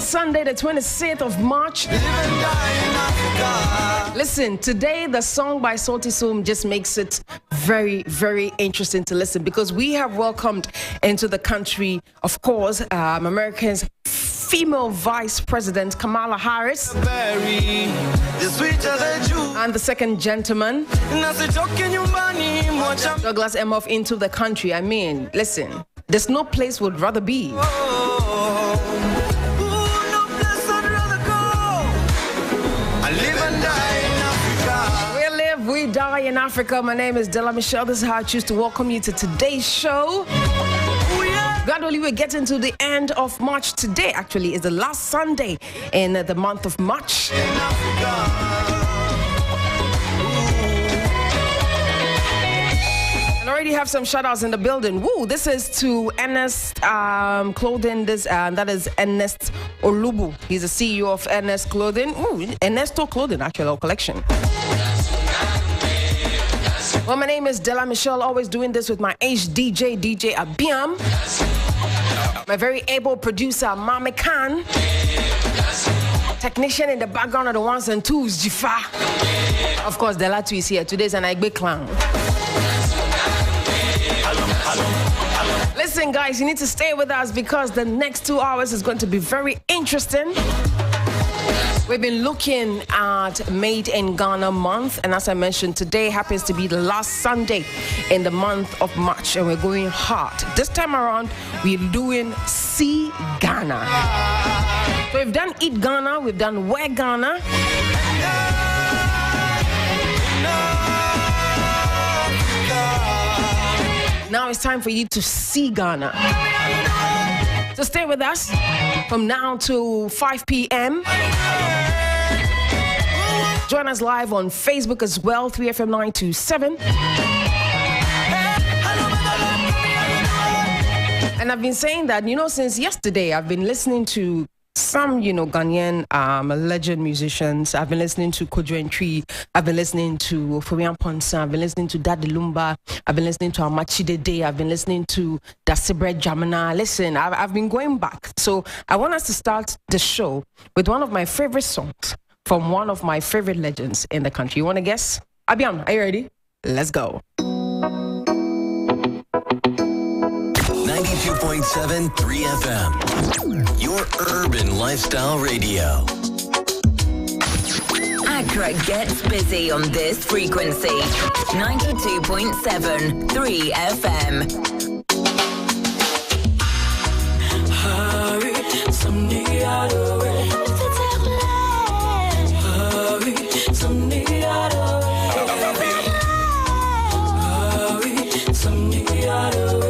Sunday, the 26th of March. Listen, today the song by Salty Soul just makes it very, very interesting to listen because we have welcomed into the country, of course, America's female Vice President Kamala Harris and the second gentleman Douglas Emhoff into the country. I mean, listen, there's no place would rather be. We die in Africa. My name is Dela Michel. This is how I choose to welcome you to today's show. Gradually, we're getting to the end of March. Today, actually, is the last Sunday in the month of March. And I already have some shout-outs in the building. Woo! This is to Ernest Clothing. That is Ernest Olubu. He's the CEO of Ernest Clothing. Ooh, Ernesto Clothing, actually, our collection. Well, my name is Dela Michel, always doing this with my DJ Abiam, my very able producer, Mame Khan, technician in the background of the ones and twos, Jifa. Of course, Dela too is here. Today's an Igbe clown. Listen, guys, you need to stay with us because the next 2 hours is going to be very interesting. We've been looking at Made in Ghana month, and as I mentioned, today happens to be the last Sunday in the month of March, and we're going hard. This time around, we're doing See Ghana. So we've done Eat Ghana, we've done Wear Ghana. Now it's time for you to see Ghana. So stay with us from now to 5 p.m. Join us live on Facebook as well, 3FM927. And I've been saying that, since yesterday, I've been listening to some, Ghanaian legend musicians. I've been listening to Kojo Entry. I've been listening to Furian Ponsa. I've been listening to Daddy Lumba. I've been listening to Amachi Dede. I've been listening to Dasibre Jamina. Listen, I've been going back. So I want us to start the show with one of my favorite songs from one of my favorite legends in the country. You want to guess? Abiam, are you ready? Let's go. 92.7 3FM, your urban lifestyle radio. Accra gets busy on this frequency. 92.7 3FM. Hurry, someday I'll do it. Hurry, someday I'll do it. Hurry, someday I'll do it.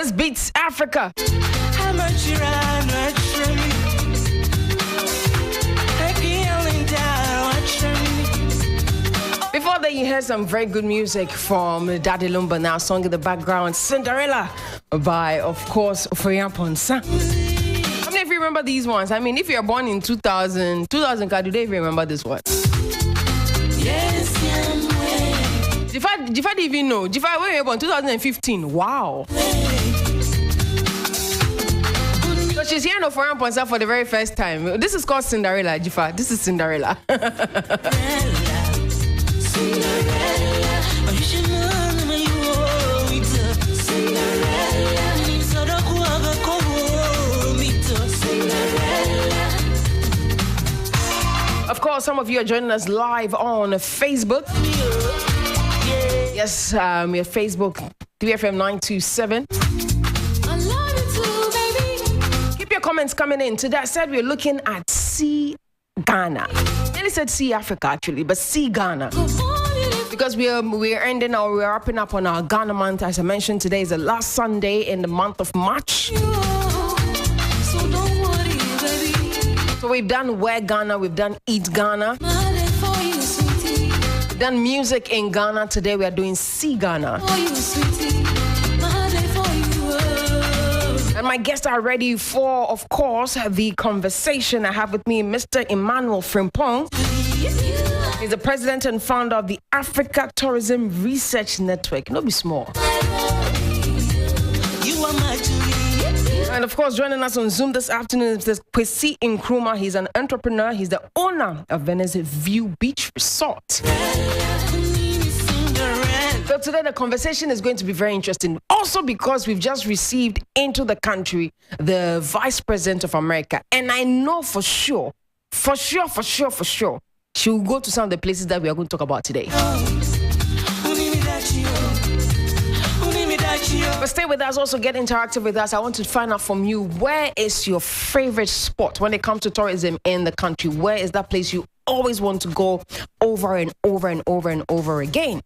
is Beatz Africa. How much you run, much from me. Before that, you heard some very good music from Daddy Lumba. Now, song in the background, Cinderella, by, of course, Oforian Ponsa. How many of you remember these ones? I mean, if you're born in 2000, do they even remember this one? Yes, Jifa didn't even know. Jifa, when you were born, 2015. Wow. So she's hearing Oforian Ponsa for the very first time. This is called Cinderella, Jifa. This is Cinderella. Of course, some of you are joining us live on Facebook. Yes, your Facebook, 3FM 927. Keep your comments coming in. Today, I said we're looking at See Ghana. I nearly said See Africa, actually, but See Ghana. Because we're ending or we're wrapping up on our Ghana month. As I mentioned, today is the last Sunday in the month of March. So we've done Wear Ghana, we've done Eat Ghana. We've done music in Ghana. Today we are doing See Ghana. And my guests are ready for, of course, the conversation. I have with me Mr. Emmanuel Frimpong. He's the president and founder of the Africa Tourism Research Network. No be small. And of course, joining us on Zoom this afternoon is Kwesi Nkrumah. He's an entrepreneur. He's the owner of Venice View Beach Resort. So today the conversation is going to be very interesting. Also because we've just received into the country the Vice President of America. And I know for sure, she will go to some of the places that we are going to talk about today. But stay with us, also get interactive with us. I want to find out from you, where is your favorite spot when it comes to tourism in the country? Where is that place you always want to go over and over and over and over again?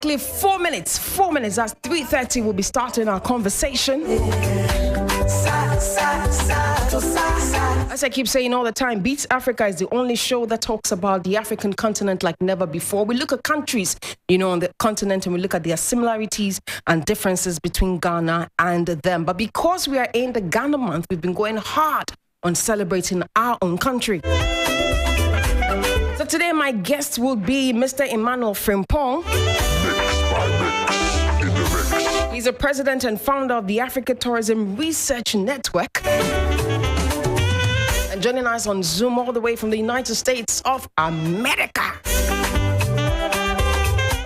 exactly 4 minutes. 4 minutes. That's 3:30. We'll be starting our conversation. As I keep saying all the time, Beatz Africa is the only show that talks about the African continent like never before. We look at countries, on the continent, and we look at their similarities and differences between Ghana and them. But because we are in the Ghana month, we've been going hard on celebrating our own country. So today my guest will be Mr. Emmanuel Frimpong. He's the president and founder of the Africa Tourism Research Network. And joining us on Zoom all the way from the United States of America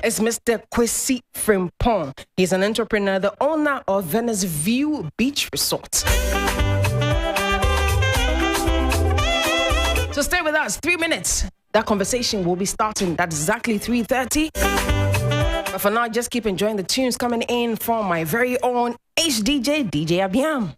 is Mr. Kwesi Frimpong. He's an entrepreneur, the owner of Venice View Beach Resort. So stay with us, 3 minutes. That conversation will be starting at exactly 3:30. But for now, just keep enjoying the tunes coming in from my very own HDJ, DJ Abiam.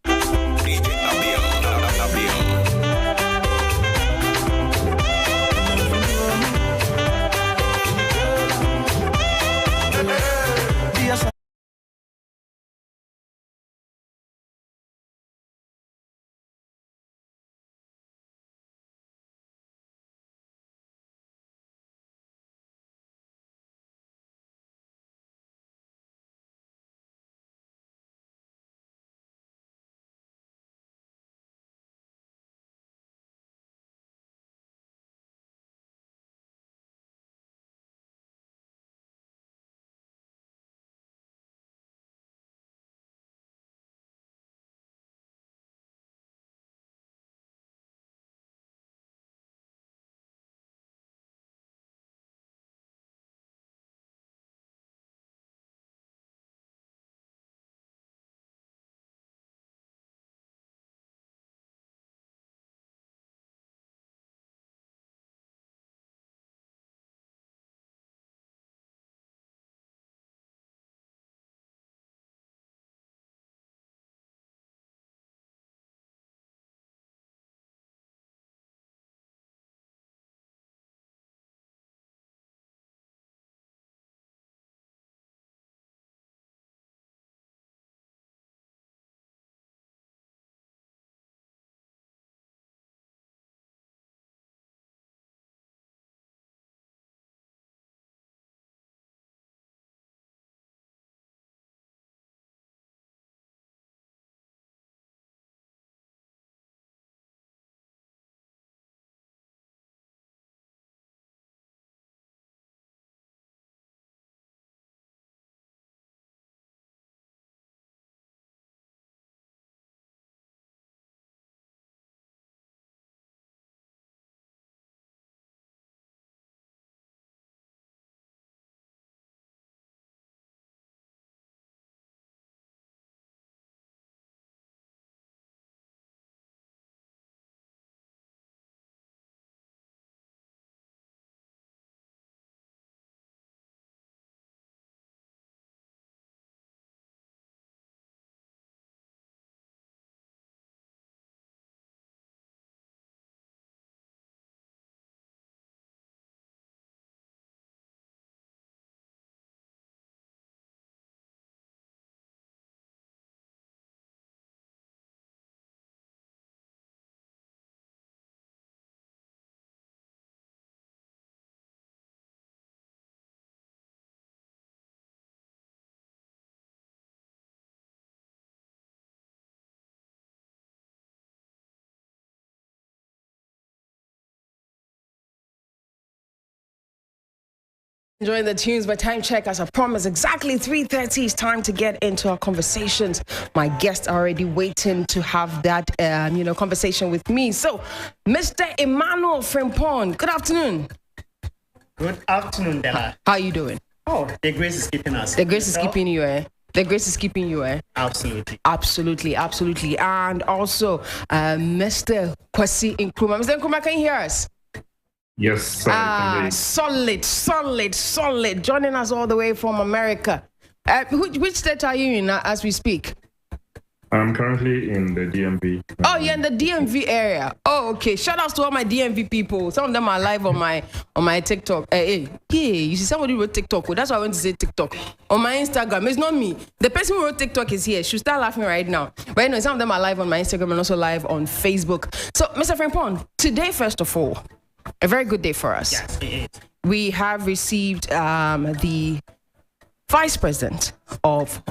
Enjoying the tunes, but time check, as I promised, exactly 3:30 is time to get into our conversations. My guests are already waiting to have that, conversation with me. So, Mr. Emmanuel Frimpong, good afternoon. Good afternoon, Dela. How are you doing? Oh, the grace is keeping us. The grace is keeping you, eh? The grace is keeping you, eh? Absolutely. Absolutely, absolutely. And also, Mr. Kwesi Nkrumah. Mr. Nkrumah, can you hear us? Yes, sir. Solid. Joining us all the way from America. Which state are you in as we speak? I'm currently in the DMV. Oh, you're in the DMV area. Oh, okay. Shout out to all my DMV people. Some of them are live on my TikTok. Hey, you see somebody wrote TikTok. Well, that's why I went to say TikTok. On my Instagram. It's not me. The person who wrote TikTok is here. She should start laughing right now. But anyway, some of them are live on my Instagram and also live on Facebook. So, Mr. Frimpong, today, first of all, a very good day for us. Yes, it is. We have received the Vice President of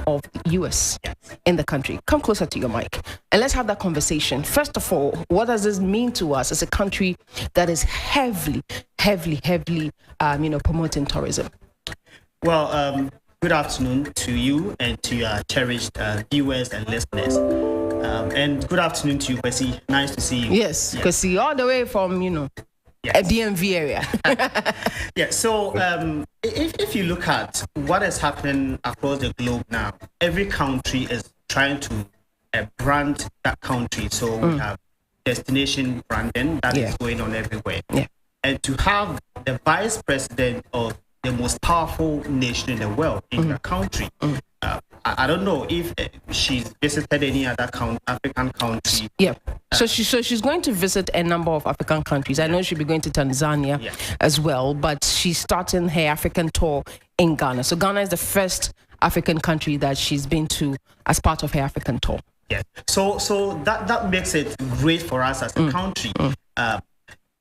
US in the country. Come closer to your mic and let's have that conversation. First of all, what does this mean to us as a country that is heavily, promoting tourism? Well, good afternoon to you and to your cherished viewers and listeners. And good afternoon to you, Kwesi. Nice to see you. Yes, Kwesi, all the way from, a DMV area. Yeah, so if you look at what is happening across the globe now, every country is trying to brand that country. So we have destination branding that is going on everywhere. Yeah. And to have the vice president of the most powerful nation in the world in the country, I don't know if she's visited any other African country. Yeah. So she's going to visit a number of African countries. I know she'll be going to Tanzania as well, but she's starting her African tour in Ghana. So Ghana is the first African country that she's been to as part of her African tour. Yeah. So that makes it great for us as a country.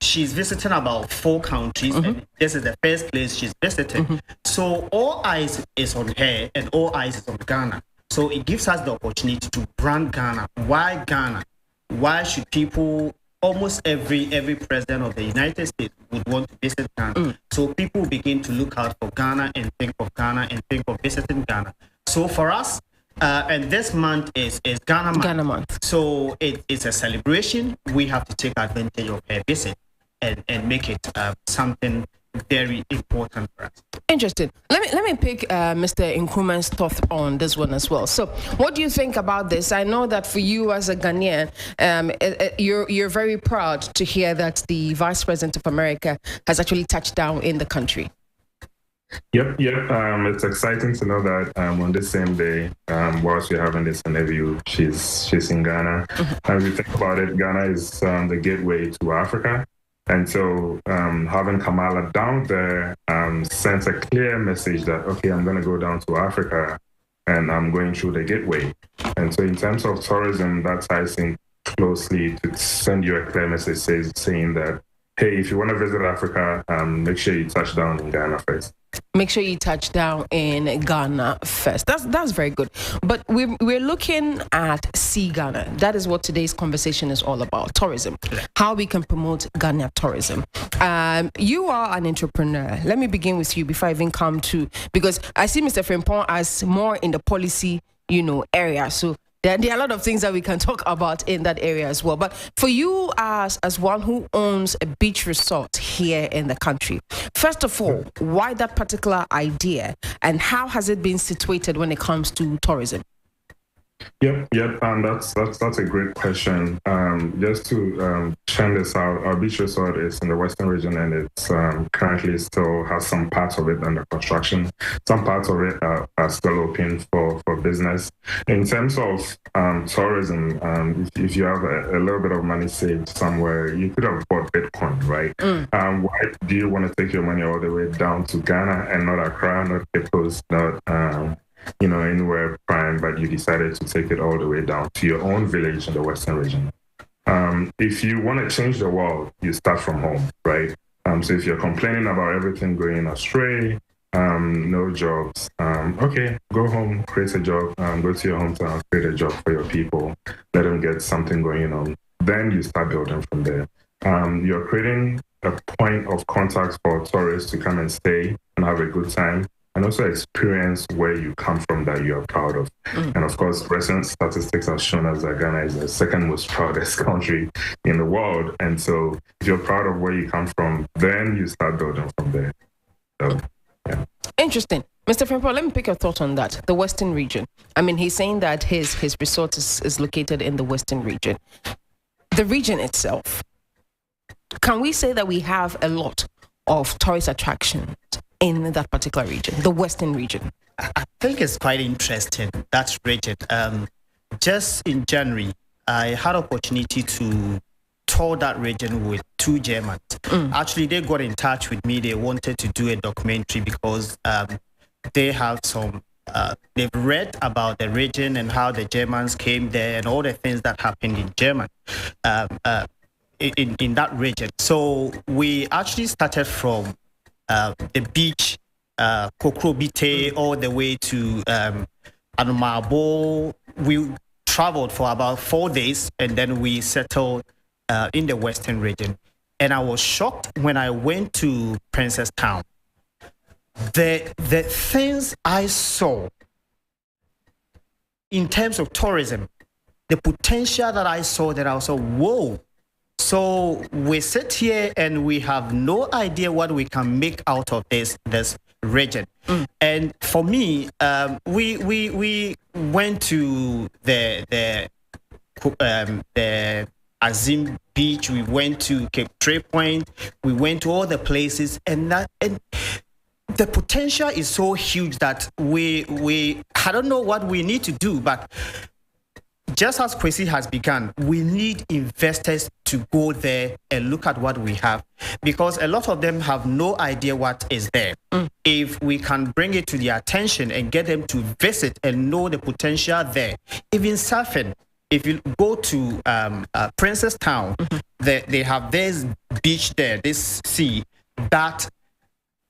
She's visiting about 4 countries, and this is the first place she's visited. So all eyes is on her, and all eyes is on Ghana. So it gives us the opportunity to brand Ghana. Why Ghana? Why should people? Almost every president of the United States would want to visit Ghana. So people begin to look out for Ghana and think of Ghana and think of visiting Ghana. So for us, and this month is Ghana month. Ghana month. So it's a celebration. We have to take advantage of her visit and make it something very important for us. Interesting. Let me pick Mr. Nkrumah's thought on this one as well. So, what do you think about this? I know that for you as a Ghanaian, you're very proud to hear that the Vice President of America has actually touched down in the country. Yep. It's exciting to know that on the same day, whilst we're having this interview, she's in Ghana. As we think about it, Ghana is the gateway to Africa. And so having Kamala down there sends a clear message that, okay, I'm going to go down to Africa and I'm going through the gateway. And so in terms of tourism, that ties in closely to send you a clear message saying that, hey, if you want to visit Africa, make sure you touch down in Ghana first. Make sure you touch down in Ghana first. That's very good. But we're looking at See Ghana. That is what today's conversation is all about. Tourism. How we can promote Ghana tourism. You are an entrepreneur. Let me begin with you before I even come to, because I see Mr. Frimpong as more in the policy, area. So there are a lot of things that we can talk about in that area as well. But for you as one who owns a beach resort here in the country, first of all, why that particular idea and how has it been situated when it comes to tourism? Yep, and that's a great question. Just to churn this out, our beach resort is in the Western region, and it's currently still has some parts of it under construction. Some parts of it are still open for business. In terms of tourism, if you have a little bit of money saved somewhere, you could have bought Bitcoin, right? Why do you want to take your money all the way down to Ghana and not Accra, not Cape Coast, not anywhere prime, but you decided to take it all the way down to your own village in the Western region? If you want to change the world, you start from home, right? So if you're complaining about everything going astray, no jobs, okay, go home, create a job, go to your hometown, create a job for your people, let them get something going on. Then you start building from there. You're creating a point of contact for tourists to come and stay and have a good time, and also experience where you come from that you are proud of. And of course, recent statistics have shown us that Ghana is the second most proudest country in the world. And so if you're proud of where you come from, then you start building from there. So, yeah. Interesting. Mr. Frimpong, let me pick your thought on that. The Western region. I mean, he's saying that his resort is located in the Western region. The region itself, can we say that we have a lot of tourist attractions in that particular region, the Western region? I think it's quite interesting, that region. just in January, I had opportunity to tour that region with two Germans. Actually, they got in touch with me. They wanted to do a documentary because they have some. They've read about the region and how the Germans came there and all the things that happened in Germany, in that region. So we actually started from the beach, Kokrobite, all the way to Anumabo. We traveled for about 4 days and then we settled in the Western region. And I was shocked when I went to Princess Town. The things I saw in terms of tourism, the potential that I saw, that I was like, whoa. So we sit here and we have no idea what we can make out of this region. And for me, we went to the Azim Beach, we went to Cape Trade Point, we went to all the places, and the potential is so huge that we I don't know what we need to do, but just as Kwesi has begun, we need investors to go there and look at what we have, because a lot of them have no idea what is there. If we can bring it to their attention and get them to visit and know the potential there, even surfing. If you go to Princess Town, they have this beach there, this sea that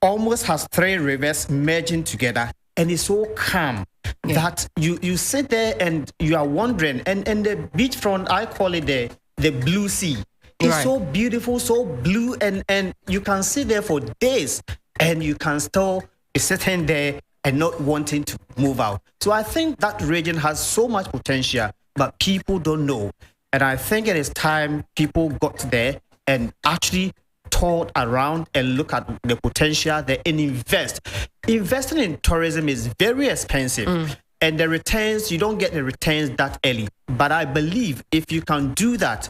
almost has 3 rivers merging together, and it's so calm that you sit there and you are wondering. And the beachfront, I call it the blue sea. It's so beautiful, so blue, and you can sit there for days and you can still be sitting there and not wanting to move out. So I think that region has so much potential, but people don't know. And I think it is time people got there and actually toured around and look at the potential there and invest. Investing in tourism is very expensive. And the returns, you don't get the returns that early. But I believe if you can do that,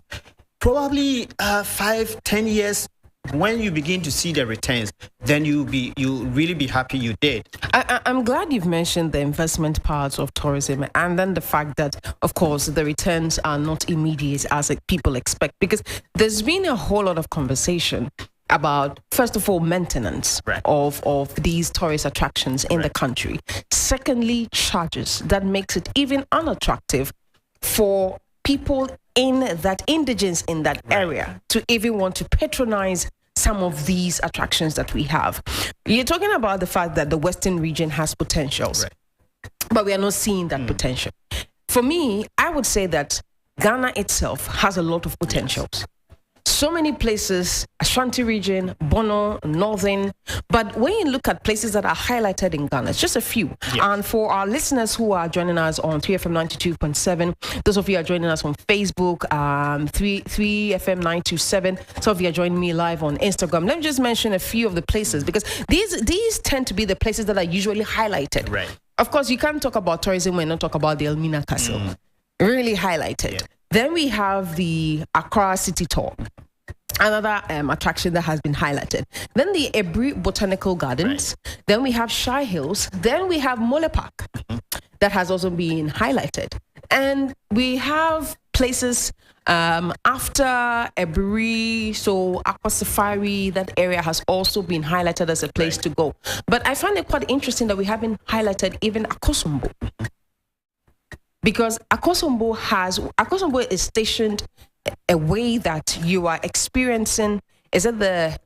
probably 5-10 years, when you begin to see the returns, then you'll really be happy you did. I'm glad you've mentioned the investment part of tourism, and then the fact that, of course, the returns are not immediate as people expect, because there's been a whole lot of conversation about, first of all, maintenance of these tourist attractions in the country. Secondly, charges that makes it even unattractive for people in that indigens in that area to even want to patronize some of these attractions that we have. You're talking about the fact that the Western region has potentials, but we are not seeing that potential. For me, I would say that Ghana itself has a lot of potentials. So many places, Ashanti region, Bono, Northern. But when you look at places that are highlighted in Ghana, it's just a few. And for our listeners who are joining us on 3FM 92.7, those of you who are joining us on Facebook, 3FM 927, some of you are joining me live on Instagram. Let me just mention a few of the places, because these tend to be the places that are usually highlighted. Of course, you can't talk about tourism when you don't talk about the Elmina Castle. Really highlighted. Then we have the Accra City Tour, another attraction that has been highlighted. Then the Ebri Botanical Gardens. Then we have Shy Hills. Then we have Mole Park that has also been highlighted. And we have places after Ebri, so Aqua Safari, that area has also been highlighted as a place to go. But I find it quite interesting that we haven't highlighted even Akosombo. Because Akosombo is stationed a way that you are experiencing, is it the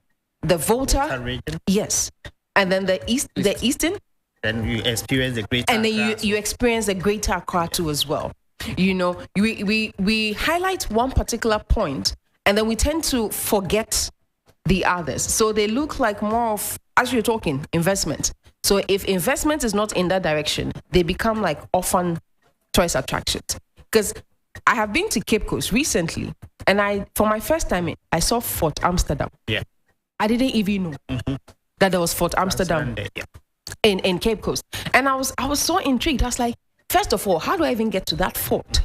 Volta region? Yes. And then the Eastern. Then you experience the Greater Accra. And then you experience the Greater Accra too as well. You know, we highlight one particular point and then we tend to forget the others. So they look like more of, as you're talking, investment. So if investment is not in that direction, they become like orphan tourist attractions. Because I have been to Cape Coast recently, and for my first time, I saw Fort Amsterdam. I didn't even know that there was Fort Amsterdam in Cape Coast, and I was so intrigued. I was like, first of all, how do I even get to that fort?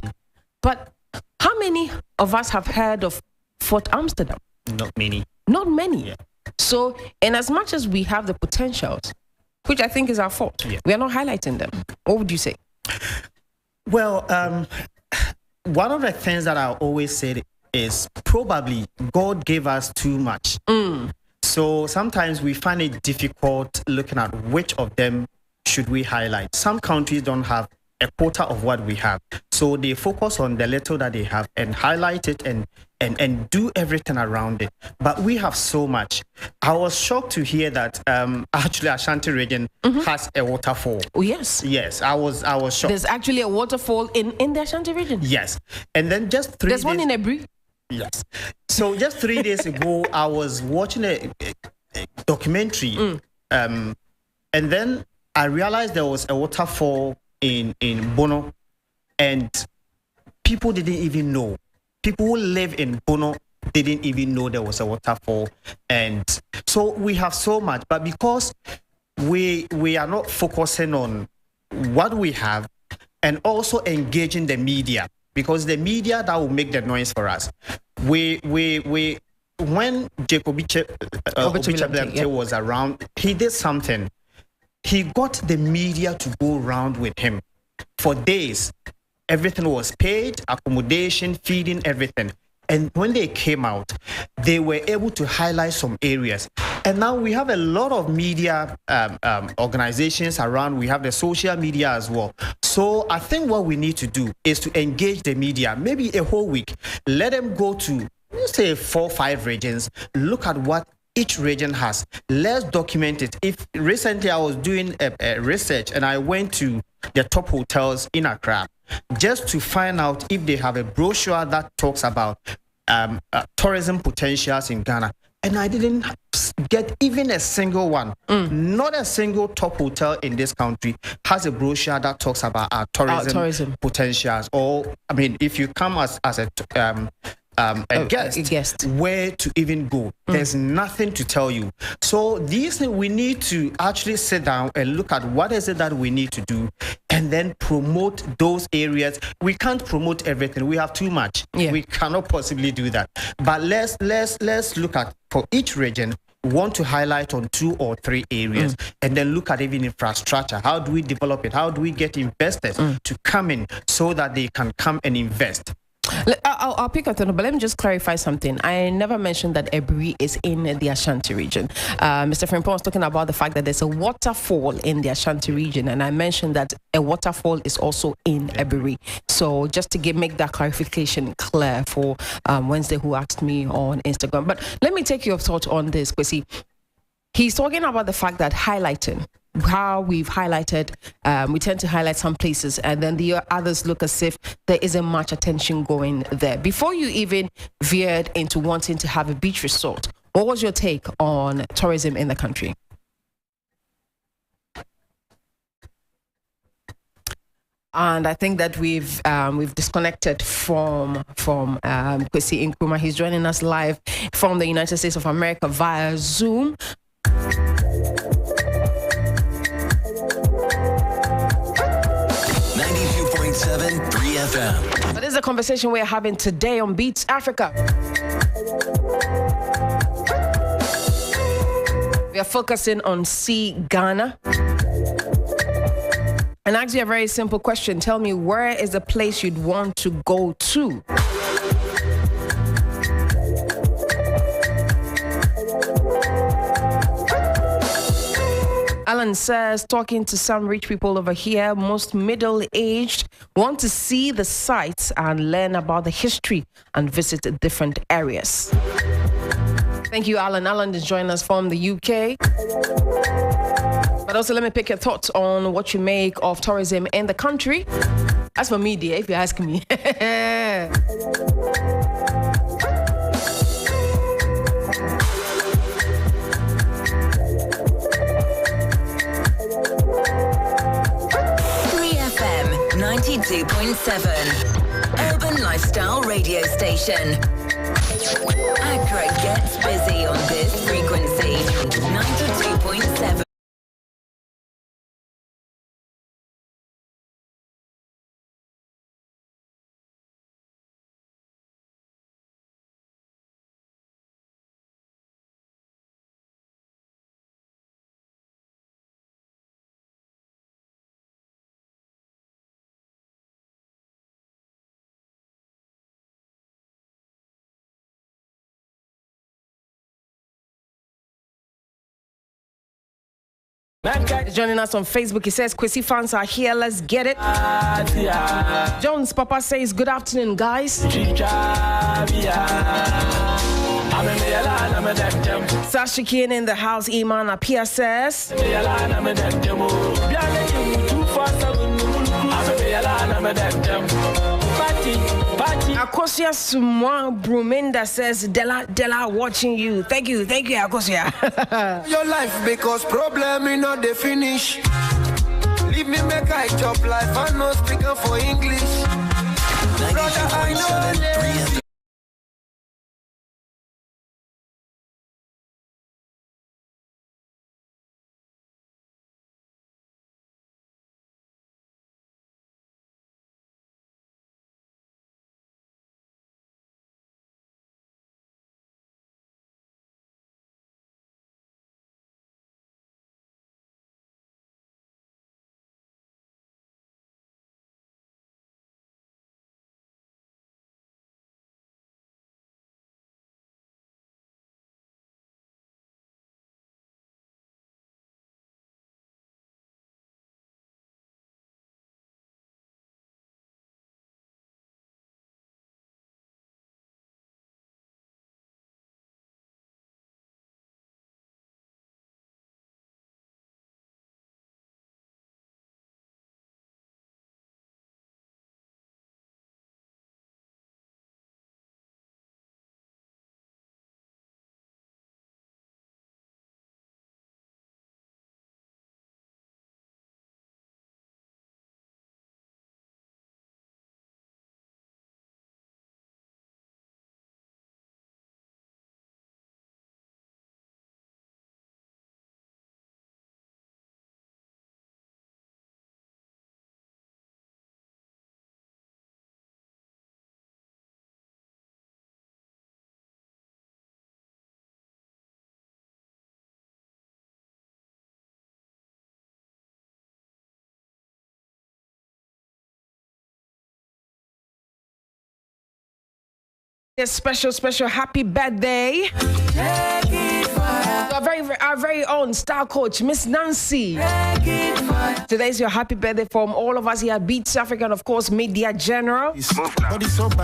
But how many of us have heard of Fort Amsterdam? Not many. Not many. So, in as much as we have the potentials, which I think is our fault, we are not highlighting them. What would you say? Well, one of the things that I always say is probably God gave us too much. So sometimes we find it difficult looking at which of them should we highlight. Some countries don't have a quota of what we have, so they focus on the little that they have and highlight it and do everything around it. But we have so much. I was shocked to hear that actually Ashanti region has a waterfall. Oh yes, Yes, I was shocked. there's actually a waterfall in the Ashanti region. Yes, and then just 3 There's days. one in Ebri. Yes. So just 3 days ago, I was watching a documentary, and then I realized there was a waterfall in Bono, and people didn't even know. People who live in Bono didn't even know there was a waterfall, and so we have so much. But because we are not focusing on what we have, and also engaging the media, because the media that will make the noise for us. We when Jacob Obicha was around, he did something. He got the media to go around with him for days. Everything was paid, accommodation, feeding, everything. And when they came out, they were able to highlight some areas. And now we have a lot of media organizations around. We have the social media as well. So I think what we need to do is to engage the media, maybe a whole week. Let them go to, let's say, 4 or 5 regions. Look at what each region has. Let's document it. If recently I was doing a research and I went to the top hotels in Accra just to find out if they have a brochure that talks about tourism potentials in Ghana. And I didn't get even a single one. Not a single top hotel in this country has a brochure that talks about our tourism potentials. Or, I mean, if you come as a guest, where to even go. There's nothing to tell you. So these things, we need to actually sit down and look at what is it that we need to do and then promote those areas. We can't promote everything. We have too much. We cannot possibly do that. But let's look at, for each region, we want to highlight on 2 or 3 areas and then look at even infrastructure. How do we develop it? How do we get investors to come in so that they can come and invest? I'll pick up on it, but let me just clarify something. I never mentioned that Ebri is in the Ashanti region. Mr. Frimpong was talking about the fact that there's a waterfall in the Ashanti region, and I mentioned that a waterfall is also in Ebri. So just to make that clarification clear for Wednesday, who asked me on Instagram. But let me take your thought on this, Kwesi. He's talking about the fact that highlighting, how we've highlighted, we tend to highlight some places and then the others look as if there isn't much attention going there. Before you even veered into wanting to have a beach resort, what was your take on tourism in the country? And I think that we've disconnected from Kwesi Nkrumah. He's joining us live from the United States of America via Zoom. 3 FM. But this is a conversation we're having today on Beatz Africa. We are focusing on See Ghana. And ask you a very simple question. Tell me, where is the place you'd want to go to? Alan says, talking to some rich people over here, most middle-aged, want to see the sights and learn about the history and visit different areas. Thank you, Alan. Alan is joining us from the UK. But also, let me pick your thoughts on what you make of tourism in the country. As for media, if you ask me. FM 92.7 Urban Lifestyle Radio Station. Accra gets busy on this frequency. 92.7. Joining us on Facebook, he says, Kwesi fans are here, let's get it. Jones Papa says, good afternoon, guys. Sashikin in the house, Iman Apia says, Akosia Sumwa Brumenda says, Dela watching you. Thank you, Akosia. Your life because problem is not the finish. Leave me make I chop life. I know speaking for English. Brother, I know. A special happy birthday to our very own star coach, Miss Nancy. Today's your happy birthday from all of us here at Beatz Africa and of course Media General.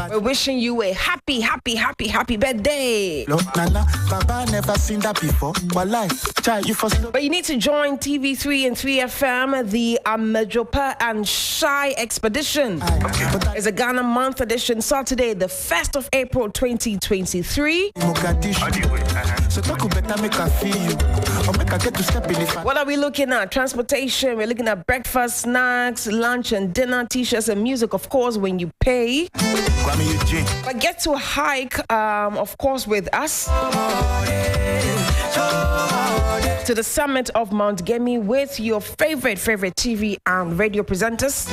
We're wishing you a happy birthday. Baba never seen that before. But you need to join TV3 and 3FM, the Amejopa and Shy Expedition. It's a Ghana Month edition, Saturday, the 1st of April 2023. What are we looking at? Transportation, we're looking at breakfast, snacks, lunch and dinner, t-shirts and music, of course, when you pay. But get to hike, of course, with us to the summit of Mount Gemi with your favorite TV and radio presenters.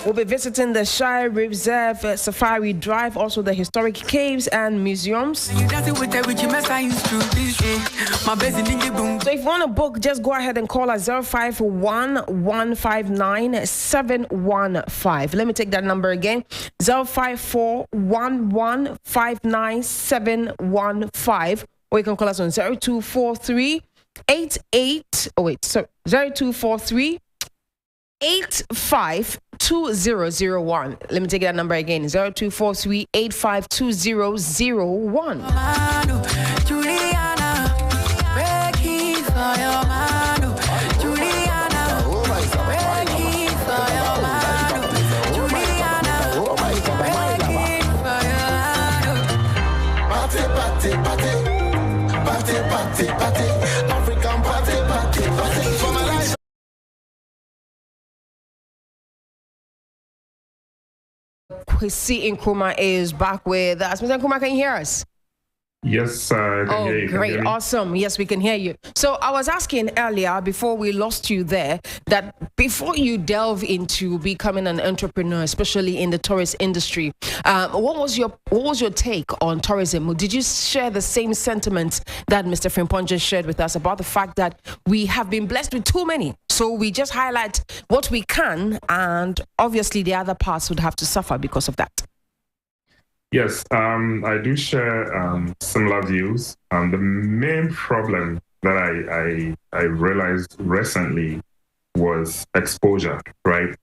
We'll be visiting the Shire Reserve, Safari Drive, also the historic caves and museums. So if you want to book, just go ahead and call us 054-159-715. Let me take that number again. 054-159-715. Or you can call us on 0243 0243 852001. Let me take that number again. 0243 852001. Kwesi Nkrumah is back with us. Mr. Nkrumah, can you hear us? Yes, I can hear you. Great, awesome. Yes, we can hear you. So I was asking earlier, before we lost you there, that before you delve into becoming an entrepreneur, especially in the tourist industry, what was your take on tourism? Did you share the same sentiments that Mr. Frimpong just shared with us about the fact that we have been blessed with too many? So we just highlight what we can, and obviously the other parts would have to suffer because of that. Yes, I do share similar views. The main problem that I realized recently was exposure, right?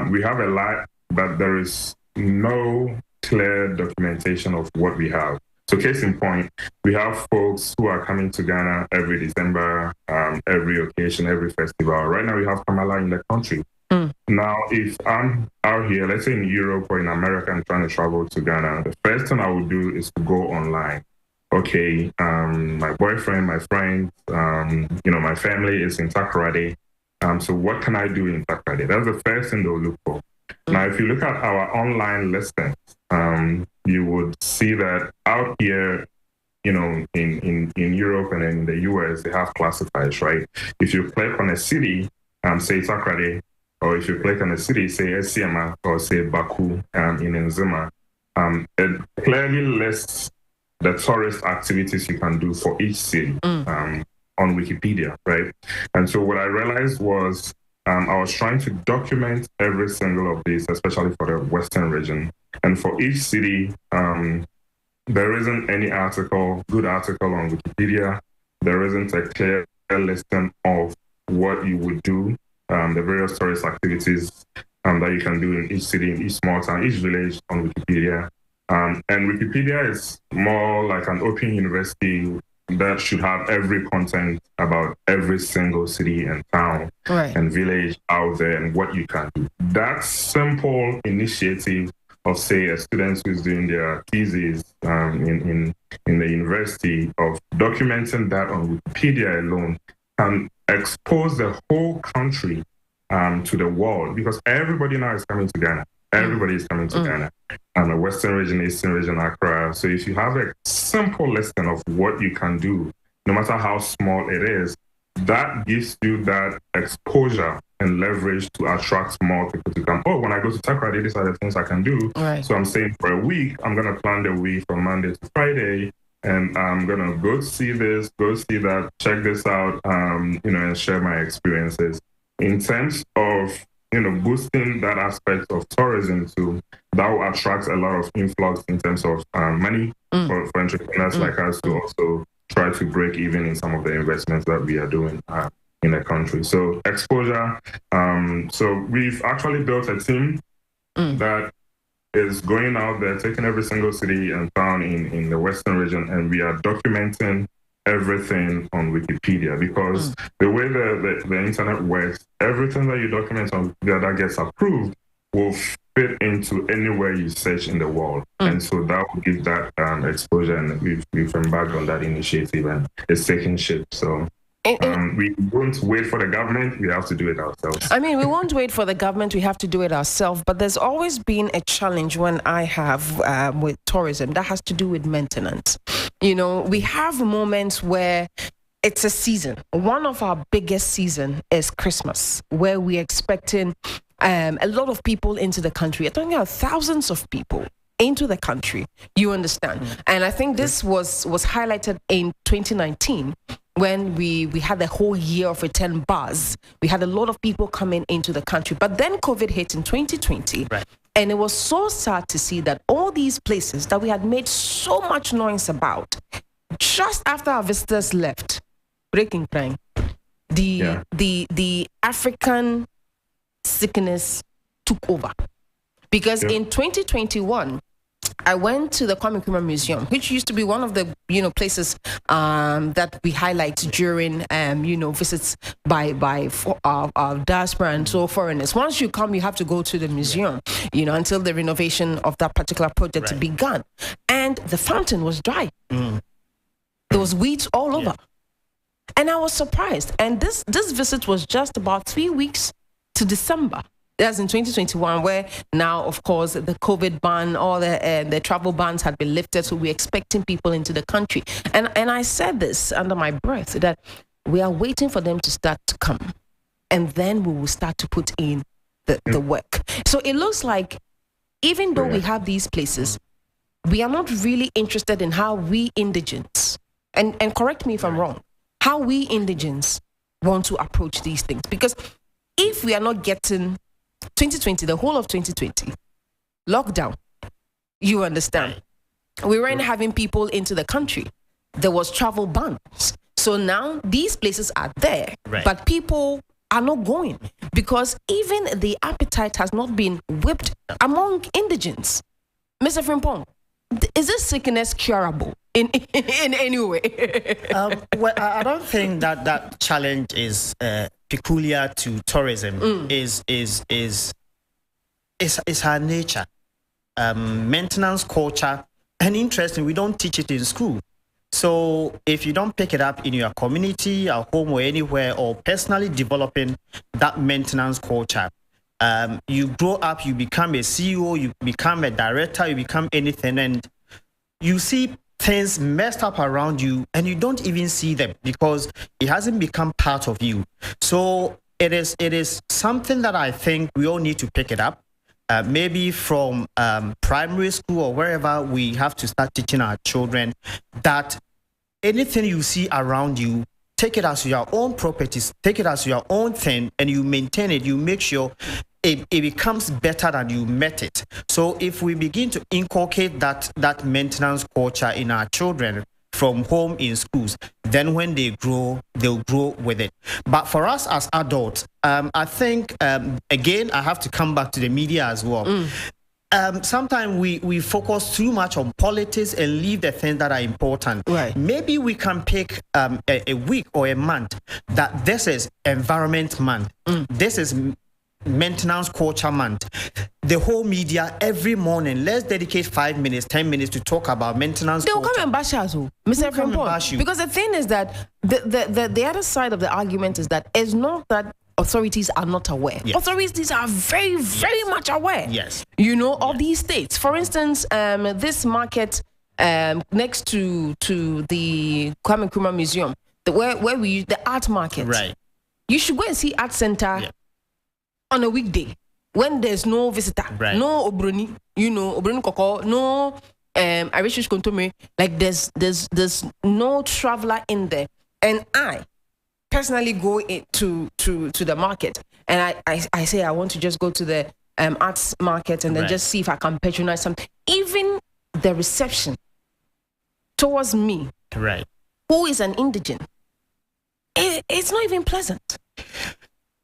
We have a lot, but there is no clear documentation of what we have. So case in point, we have folks who are coming to Ghana every December, every occasion, every festival. Right now we have Kamala in the country. Now, if I'm out here, let's say in Europe or in America, and trying to travel to Ghana, the first thing I would do is to go online. Okay, my boyfriend, my friends, my family is in Takoradi. So what can I do in Takoradi? That's the first thing they'll look for. Now, if you look at our online listings, you would see that out here, in Europe and in the US, they have classifiers, right? If you click on a city, say Takoradi, or if you click on a city, say Esiama or say Baku in Nzima, it clearly lists the tourist activities you can do for each city on Wikipedia, right? And so what I realized was I was trying to document every single of these, especially for the Western region. And for each city, there isn't any good article on Wikipedia. There isn't a clear listing of what you would do, the various tourist activities that you can do in each city, in each small town, each village on Wikipedia. And Wikipedia is more like an open university that should have every content about every single city and town and village out there and what you can do. That simple initiative of, say, a student who's doing their thesis in the university, of documenting that on Wikipedia alone can expose the whole country to the world, because everybody now is coming to Ghana. Everybody is coming to Ghana. And the Western region, Eastern region, Accra. So if you have a simple listing of what you can do, no matter how small it is, that gives you that exposure and leverage to attract more people to come. Oh, when I go to Takoradi, these are the things I can do. Right. So I'm saying for a week, I'm going to plan the week from Monday to Friday, and I'm going to go see this, go see that, check this out, and share my experiences. In terms of boosting that aspect of tourism too, that will attract a lot of influx in terms of money for entrepreneurs like us to also try to break even in some of the investments that we are doing in the country. So exposure. So we've actually built a team that is going out there, taking every single city and town in the Western region, and we are documenting everything on Wikipedia, because the way the internet works, everything that you document on Wikipedia that gets approved will fit into anywhere you search in the world. And so that will give that exposure, and we've embarked on that initiative, and it's taking shape. So we won't wait for the government, we have to do it ourselves. I mean, we won't wait for the government, we have to do it ourselves. But there's always been a challenge when I have with tourism that has to do with maintenance. We have moments where it's a season. One of our biggest season is Christmas, where we're expecting a lot of people into the country. I'm talking about thousands of people into the country. You understand? And I think this was highlighted in 2019 when we had the whole year of return buzz. We had a lot of people coming into the country. But then COVID hit in 2020. Right. And it was so sad to see that all these places that we had made so much noise about, just after our visitors left, breaking crime, the African sickness took over. Because in 2021, I went to the Kwame Nkrumah Museum, which used to be one of the places that we highlight during visits by diaspora and so foreigners. Once you come, you have to go to the museum, until the renovation of that particular project began. And the fountain was dry. There was weeds all over. And I was surprised. And this visit was just about 3 weeks to December. That's in 2021, where now, of course, the COVID ban, all the travel bans had been lifted. So we're expecting people into the country. And I said this under my breath, that we are waiting for them to start to come. And then we will start to put in the work. So it looks like, even though we have these places, we are not really interested in how we indigents, and correct me if I'm wrong, how we indigents want to approach these things. Because if we are not getting 2020, the whole of 2020, lockdown, you understand, we weren't having people into the country. There was travel bans. So now these places are there, but people are not going because even the appetite has not been whipped among indigents. Mr. Frimpong, is this sickness curable in any way? Well, I don't think that challenge is peculiar to tourism. Is our nature, maintenance culture, and interesting. We don't teach it in school. So if you don't pick it up in your community, at home, or anywhere, or personally developing that maintenance culture, you grow up, you become a CEO, you become a director, you become anything, and you see things messed up around you, and you don't even see them because it hasn't become part of you. So it is something that I think we all need to pick it up. Maybe from primary school or wherever, we have to start teaching our children that anything you see around you, take it as your own properties, take it as your own thing, and you maintain it. You make sure it becomes better than you met it. So if we begin to inculcate that maintenance culture in our children from home in schools, then when they grow, they'll grow with it. But for us as adults, I think, again, I have to come back to the media as well. Sometimes we focus too much on politics and leave the things that are important. Right. Maybe we can pick a week or a month that this is Environment Month. This is Maintenance Culture Month. The whole media every morning, let's dedicate 5 minutes, 10 minutes to talk about maintenance. They'll culture. come and bash us, Mr. Frimpong. Because the thing is that the other side of the argument is that it's not that authorities are not aware. Yes. Authorities are very, very much aware. Yes. Of these states. For instance, this market next to the Kwame Nkrumah Museum, where we use the art market. Right. You should go and see Art Center on a weekday when there's no visitor, no Obroni, Obroni Koko, no Irish Kontomere. Like there's no traveler in there, and I personally go to the market, and I say I want to just go to the arts market and then just see if I can patronize something. Even the reception towards me, who is an indigent, it's not even pleasant.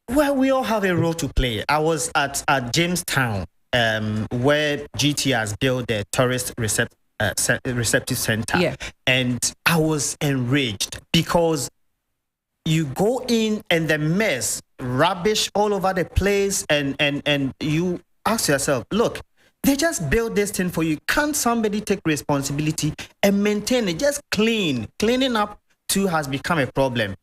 Well, we all have a role to play. I was at Jamestown, where GT has built the tourist receptive center, and I was enraged because you go in and the mess, rubbish all over the place, and you ask yourself, look, they just built this thing for you. Can't somebody take responsibility and maintain it? Just cleaning up too has become a problem.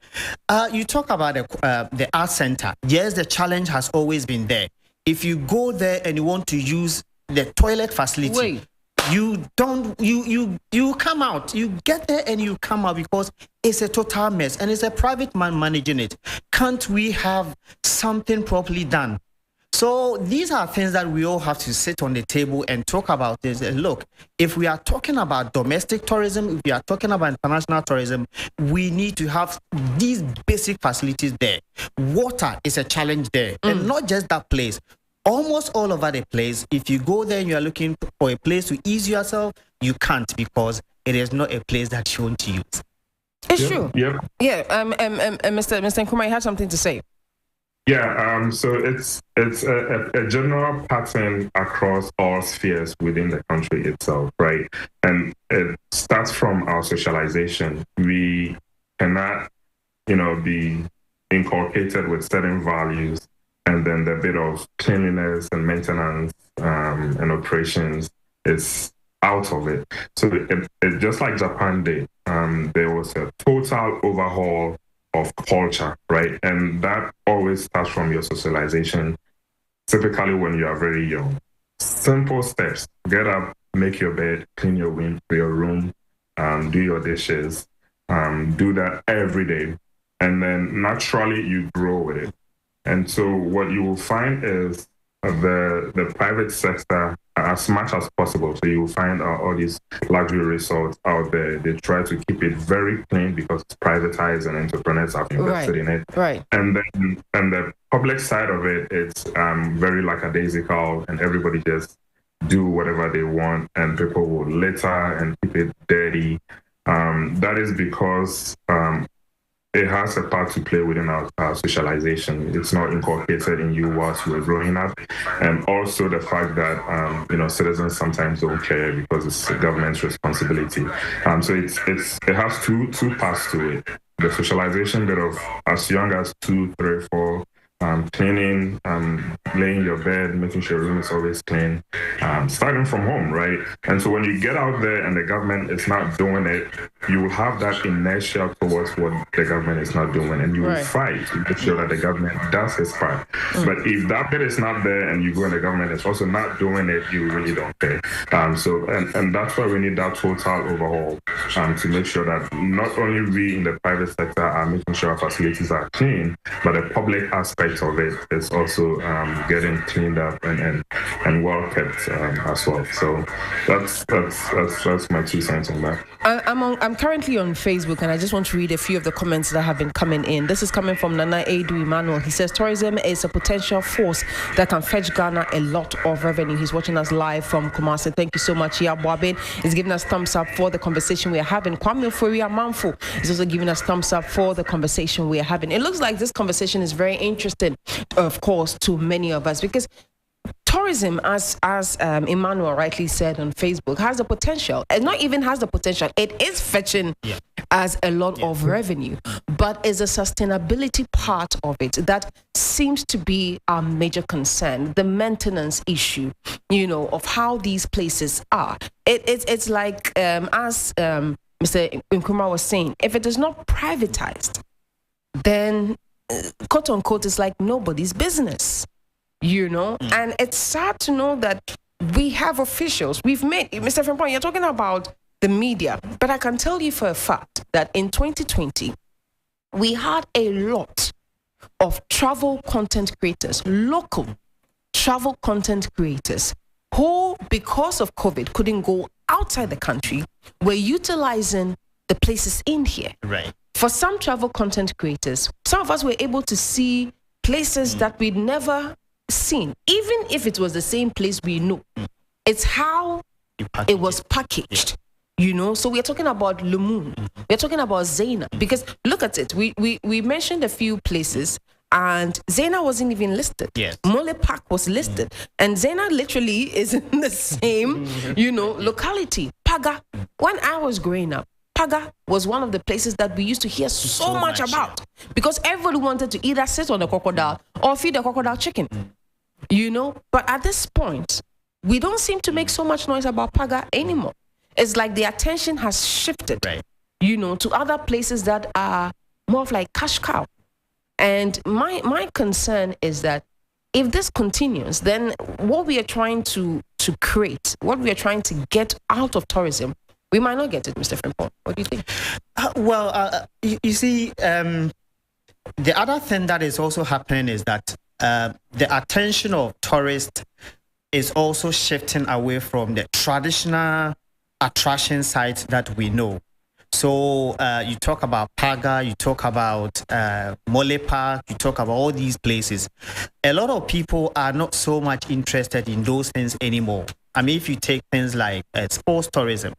You talk about the art center. Yes, the challenge has always been there. If you go there and you want to use the toilet facility, you come out. You get there and you come out because it's a total mess and it's a private man managing it. Can't we have something properly done? So these are things that we all have to sit on the table and talk about this. And look, if we are talking about domestic tourism, if we are talking about international tourism, we need to have these basic facilities there. Water is a challenge there, and not just that place. Almost all over the place, if you go there and you are looking for a place to ease yourself, you can't because it is not a place that you want to use. It's true. Yep. Yeah. Mr. Nkrumah, you had something to say. Yeah, so it's a general pattern across all spheres within the country itself, right? And it starts from our socialization. We cannot, be inculcated with certain values, and then the bit of cleanliness and maintenance and operations is out of it. So it just like Japan did, there was a total overhaul of culture, right? And that always starts from your socialization, typically when you are very young. Simple steps: get up, make your bed, clean your room, do your dishes, do that every day. And then naturally you grow with it. And so what you will find is the private sector, as much as possible. So you will find all these luxury resorts out there. They try to keep it very clean because it's privatized and entrepreneurs have invested in it. Right. And the public side of it, it's very lackadaisical, and everybody just do whatever they want, and people will litter and keep it dirty. That is because it has a part to play within our socialization. It's not inculcated in you whilst you were growing up. And also the fact that, citizens sometimes don't care because it's the government's responsibility. So it has two parts to it. The socialization bit of as young as 2, 3, 4, cleaning, laying your bed, making sure your room is always clean, starting from home, right? And so when you get out there and the government is not doing it, you will have that inertia towards what the government is not doing, and you will fight to make sure that the government does its part. But if that bit is not there and you go and the government is also not doing it, you really don't care. And that's why we need that total overhaul to make sure that not only we in the private sector are making sure our facilities are clean, but the public aspect of it is also getting cleaned up and well kept as well. So that's my 2 cents on that. I'm currently on Facebook, and I just want to read a few of the comments that have been coming in. This is coming from Nana Edu Emmanuel. He says tourism is a potential force that can fetch Ghana a lot of revenue. He's watching us live from Kumasi. Thank you so much. Boabin is giving us thumbs up for the conversation we are having. Kwame Oforia Manfo is also giving us thumbs up for the conversation we are having. It looks like this conversation is very interesting, of course, to many of us, because tourism, as Emmanuel rightly said on Facebook, has the potential, and not even has the potential, it is fetching as a lot of revenue, but is a sustainability part of it that seems to be a major concern. The maintenance issue, of how these places are. It's like, as Mr. Nkrumah was saying, if it is not privatized, then quote unquote, it's like nobody's business. And it's sad to know that we have officials. We've made, Mr. Frimpong, you're talking about the media, but I can tell you for a fact that in 2020, we had a lot of travel content creators, local travel content creators, who, because of COVID, couldn't go outside the country, were utilizing the places in here. Right. For some travel content creators, some of us were able to see places that we'd never seen, even if it was the same place we know. It's how it was packaged, So we're talking about Lumun, we're talking about Zaina, because look at it. We mentioned a few places, and Zaina wasn't even listed. Yes. Mole Park was listed, and Zaina literally is in the same, locality. Paga. When I was growing up, Paga was one of the places that we used to hear so much about, because everybody wanted to either sit on the crocodile or feed the crocodile chicken. But at this point, we don't seem to make so much noise about Paga anymore. It's like the attention has shifted, to other places that are more of like cash cow. And my concern is that if this continues, then what we are trying to create, what we are trying to get out of tourism, we might not get it, Mr. Frimpong. What do you think? You see, the other thing that is also happening is that the attention of tourists is also shifting away from the traditional attraction sites that we know. So you talk about Paga, you talk about Mole Park, you talk about all these places. A lot of people are not so much interested in those things anymore. I mean, if you take things like sports tourism,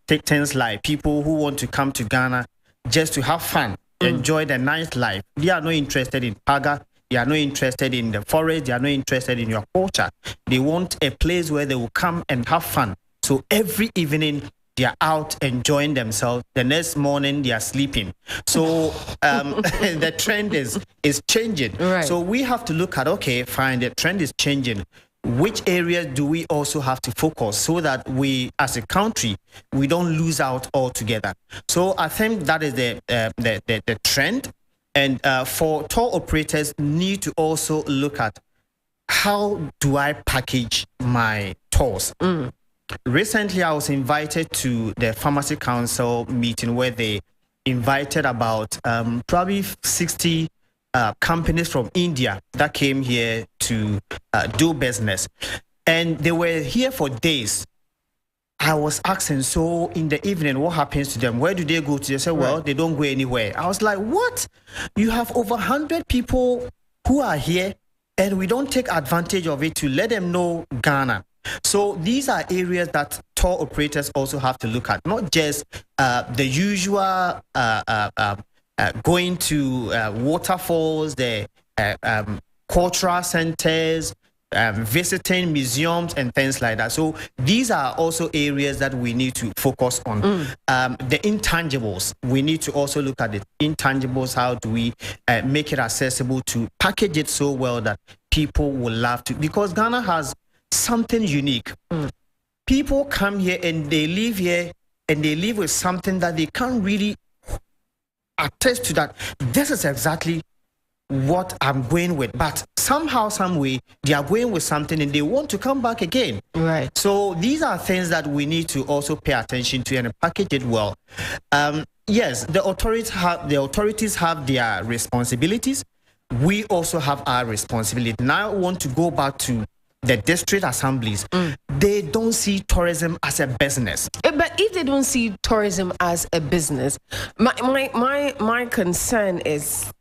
take things like people who want to come to Ghana just to have fun, enjoy the nightlife. They are not interested in Paga. They are not interested in the forest. They are not interested in your culture. They want a place where they will come and have fun. So every evening they are out enjoying themselves. The next morning they are sleeping. So the trend is changing. Right. So we have to look at, okay, fine, the trend is changing. Which areas do we also have to focus so that we, as a country, we don't lose out altogether? So I think that is the trend. And for tour operators, need to also look at how do I package my tours. Recently, I was invited to the Pharmacy Council meeting where they invited about probably 60 companies from India that came here to do business. And they were here for days. I was asking, so in the evening, what happens to them? Where do they go to? They said, well, they don't go anywhere. I was like, what? You have over 100 people who are here, and we don't take advantage of it to let them know Ghana. So these are areas that tour operators also have to look at, not just the usual going to waterfalls, the cultural centers, visiting museums and things like that. So these are also areas that we need to focus on. The intangibles, we need to also look at the intangibles. How do we make it accessible, to package it so well that people will love to? Because Ghana has something unique. People come here and they live here and they live with something that they can't really attest to, that this is exactly what I'm going with, but somehow, some way, they are going with something and they want to come back again. Right. So these are things that we need to also pay attention to and package it well. Yes, the authorities have their responsibilities. We also have our responsibility. Now I want to go back to the district assemblies. They don't see tourism as a business. But if they don't see tourism as a business, my concern is,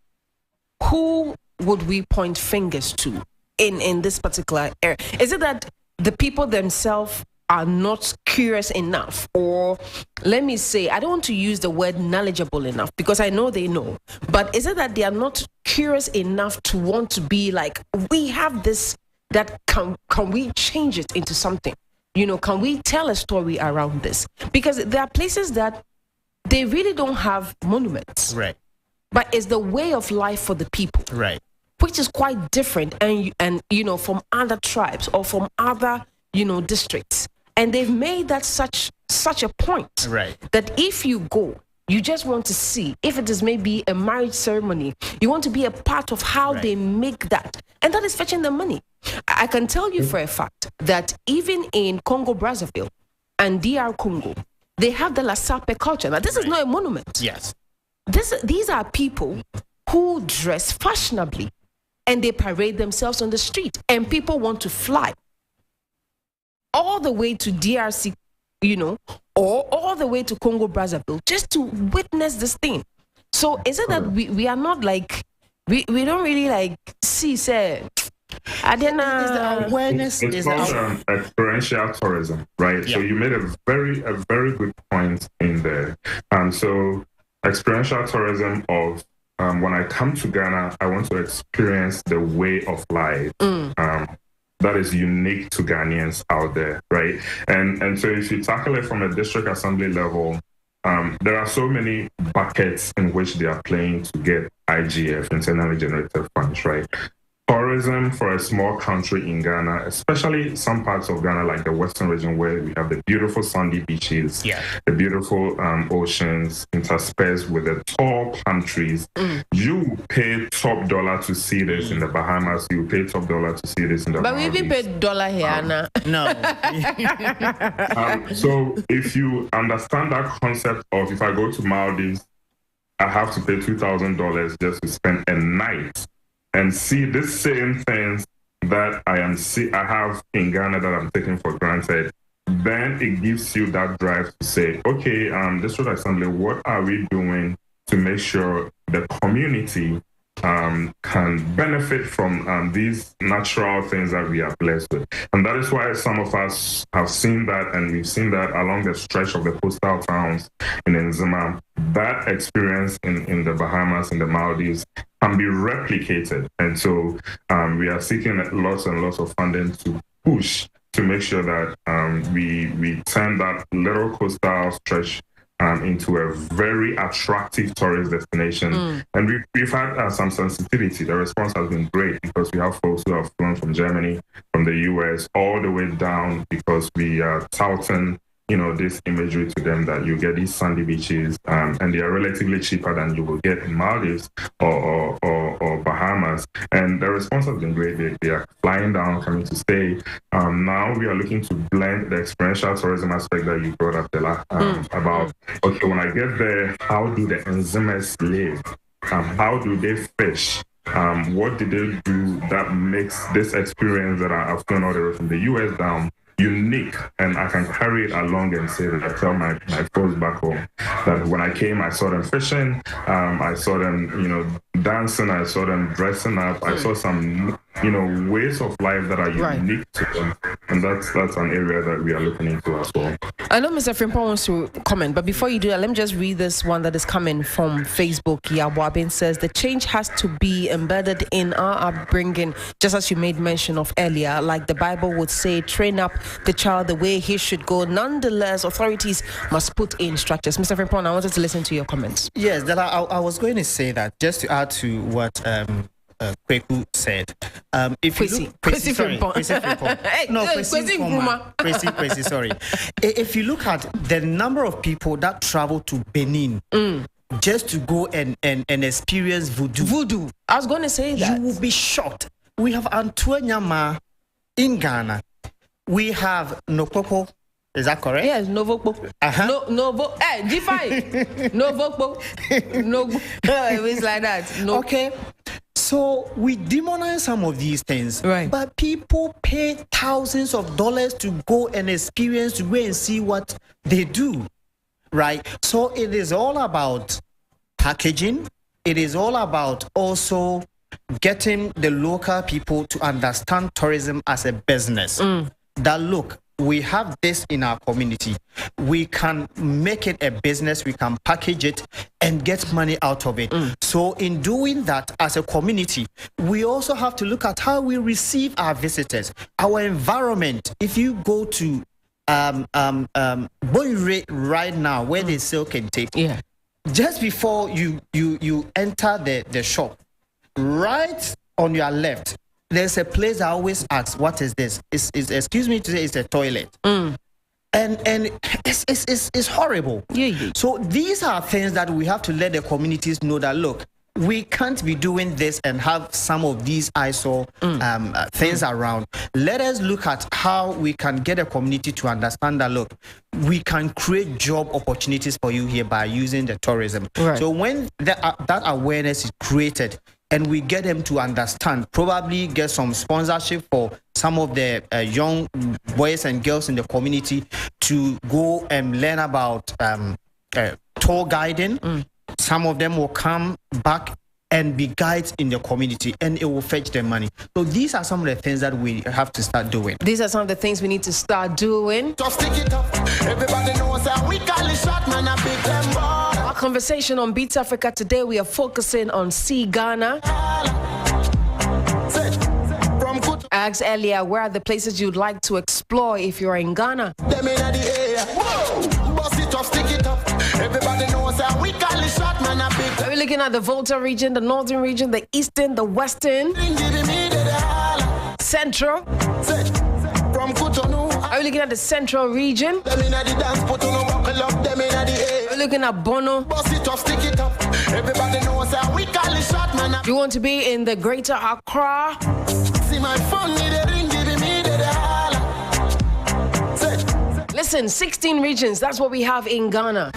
who would we point fingers to in this particular area? Is it that the people themselves are not curious enough? Or let me say, I don't want to use the word knowledgeable enough, because I know they know. But is it that they are not curious enough to want to be like, we have this, that can we change it into something? Can we tell a story around this? Because there are places that they really don't have monuments. Right. But it's the way of life for the people, right, which is quite different, and from other tribes or from other districts, and they've made that such a point, right, that if you go, you just want to see, if it is maybe a marriage ceremony, you want to be a part of how they make that, and that is fetching the money. I can tell you for a fact that even in Congo Brazzaville and DR Congo, they have the Lasape culture. Now, this is not a monument. Yes. These are people who dress fashionably and they parade themselves on the street, and people want to fly all the way to DRC, or all the way to Congo Brazzaville just to witness this thing. So is it that we are not like, we don't really like see, say, I don't know. The awareness it's called experiential tourism, right? Yeah. So you made a very good point in there. So experiential tourism of when I come to Ghana, I want to experience the way of life that is unique to Ghanaians out there, right? And so if you tackle it from a district assembly level, there are so many buckets in which they are playing to get IGF, internally generated funds, right? Tourism for a small country in Ghana, especially some parts of Ghana like the Western region, where we have the beautiful sandy beaches, the beautiful oceans interspersed with the tall palm trees. You pay top dollar to see this in the Bahamas. You pay top dollar to see this in the Maldives. But we pay dollar here, Anna. No. So if you understand that concept of, if I go to Maldives, I have to pay $2,000 just to spend a night and see the same things that I have in Ghana that I'm taking for granted, then it gives you that drive to say, okay, District Assembly, what are we doing to make sure the community can benefit from these natural things that we are blessed with? And that is why some of us have seen that, and we've seen that along the stretch of the coastal towns in Nzima. That experience in the Bahamas, in the Maldives, can be replicated. And so we are seeking lots and lots of funding to push to make sure that we turn that little coastal stretch into a very attractive tourist destination. And we've had some sensitivity. The response has been great, because we have folks who have flown from Germany, from the US, all the way down, because we are touting this imagery to them that you get these sandy beaches, and they are relatively cheaper than you will get in Maldives or Bahamas. And the response has been great. They are flying down, coming to stay. Now we are looking to blend the experiential tourism aspect that you brought up, Dela, about, okay, when I get there, how do the Nzimas live? How do they fish? What did they do that makes this experience that I've flown all the way from the US down unique? And I can carry it along and say that I tell my folks back home that when I came, I saw them fishing, I saw them, dancing, I saw them dressing up, I saw some ways of life that are unique to them, and that's an area that we are looking into as well. I know Mr. Frimpong wants to comment, but before you do that, let me just read this one that is coming from Facebook. Yabwabin says the change has to be embedded in our upbringing, just as you made mention of earlier. Like the Bible would say, train up the child the way he should go. Nonetheless, authorities must put in structures. Mr. Frimpong, I wanted to listen to your comments. Yes, that I was going to say that just to add to what Kweku said. If you look, Kwesi sorry. If you look at the number of people that travel to Benin just to go and experience voodoo, I was going to say that. You will be shocked. We have Antoine in Ghana. We have Nokoko. Is that correct? Yes, Novokpo. Novo. G5. Novokpo. No. It's like that. No. Okay. So we demonize some of these things, right? But people pay thousands of dollars to go and experience, to go and see what they do, right? So it is all about packaging. It is all about also getting the local people to understand tourism as a business. That look, we have this in our community. We can make it a business. We can package it and get money out of it. So in doing that as a community, we also have to look at how we receive our visitors, our environment. If you go to Boyre right now, where they sell kente, just before you enter the shop, right on your left, there's a place I always ask, what is this? Excuse me to say, it's a toilet. And it's horrible. So these are things that we have to let the communities know that, look, we can't be doing this and have some of these eyesore things around. Let us look at how we can get a community to understand that, look, we can create job opportunities for you here by using the tourism. Right. So when that awareness is created, and we get them to understand, probably get some sponsorship for some of the young boys and girls in the community to go and learn about tour guiding. Some of them will come back and be guides in the community, and it will fetch them money. So these are some of the things that we have to start doing. These are some of the things we need to start doing. Just stick it up. Everybody knows that we call it shot, man, a big them. Our conversation on Beatz Africa today, we are focusing on Sea Ghana. I asked earlier, where are the places you'd like to explore if you're in Ghana? Them in the area. Whoa. Bust it up, stick it up. Everybody knows that we call it shot, man, a big. We're looking at the Volta region, the northern region, the eastern, the western, central. From Cotonou. Are we looking at the central region? Them in the dance, put on a buckle up. Them in the area. We're looking at Bono. Bust it up, stick it up. Everybody knows that we call it shot, man. You want to be in the greater Accra? See my phone, need a ring, giving me the holla. Listen, 16 regions, that's what we have in Ghana.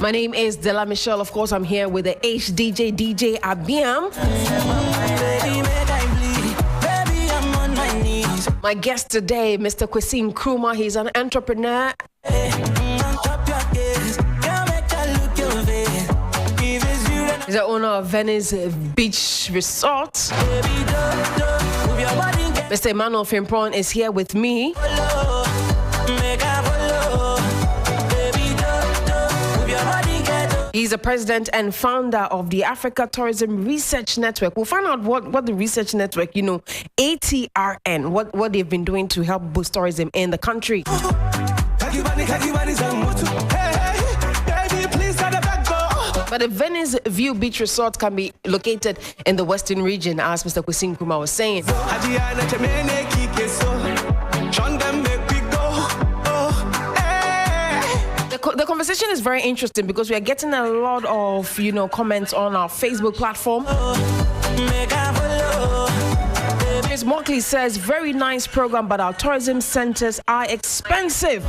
My name is Dela Michel. Of course, I'm here with the HDJ DJ Abiam. My guest today, Mr. Kwesi Nkrumah. He's an entrepreneur. He's the owner of Venice Beach Resort. Mr. Emmanuel Frimpong is here with me. He's the president and founder of the Africa Tourism Research Network. We'll find out what the research network, ATRN, what they've been doing to help boost tourism in the country. But the Venice View Beach Resort can be located in the Western region, as Mr. Kwesi Nkrumah was saying. The conversation is very interesting because we are getting a lot of, comments on our Facebook platform. Ms. Mockley says, very nice program, but our tourism centers are expensive.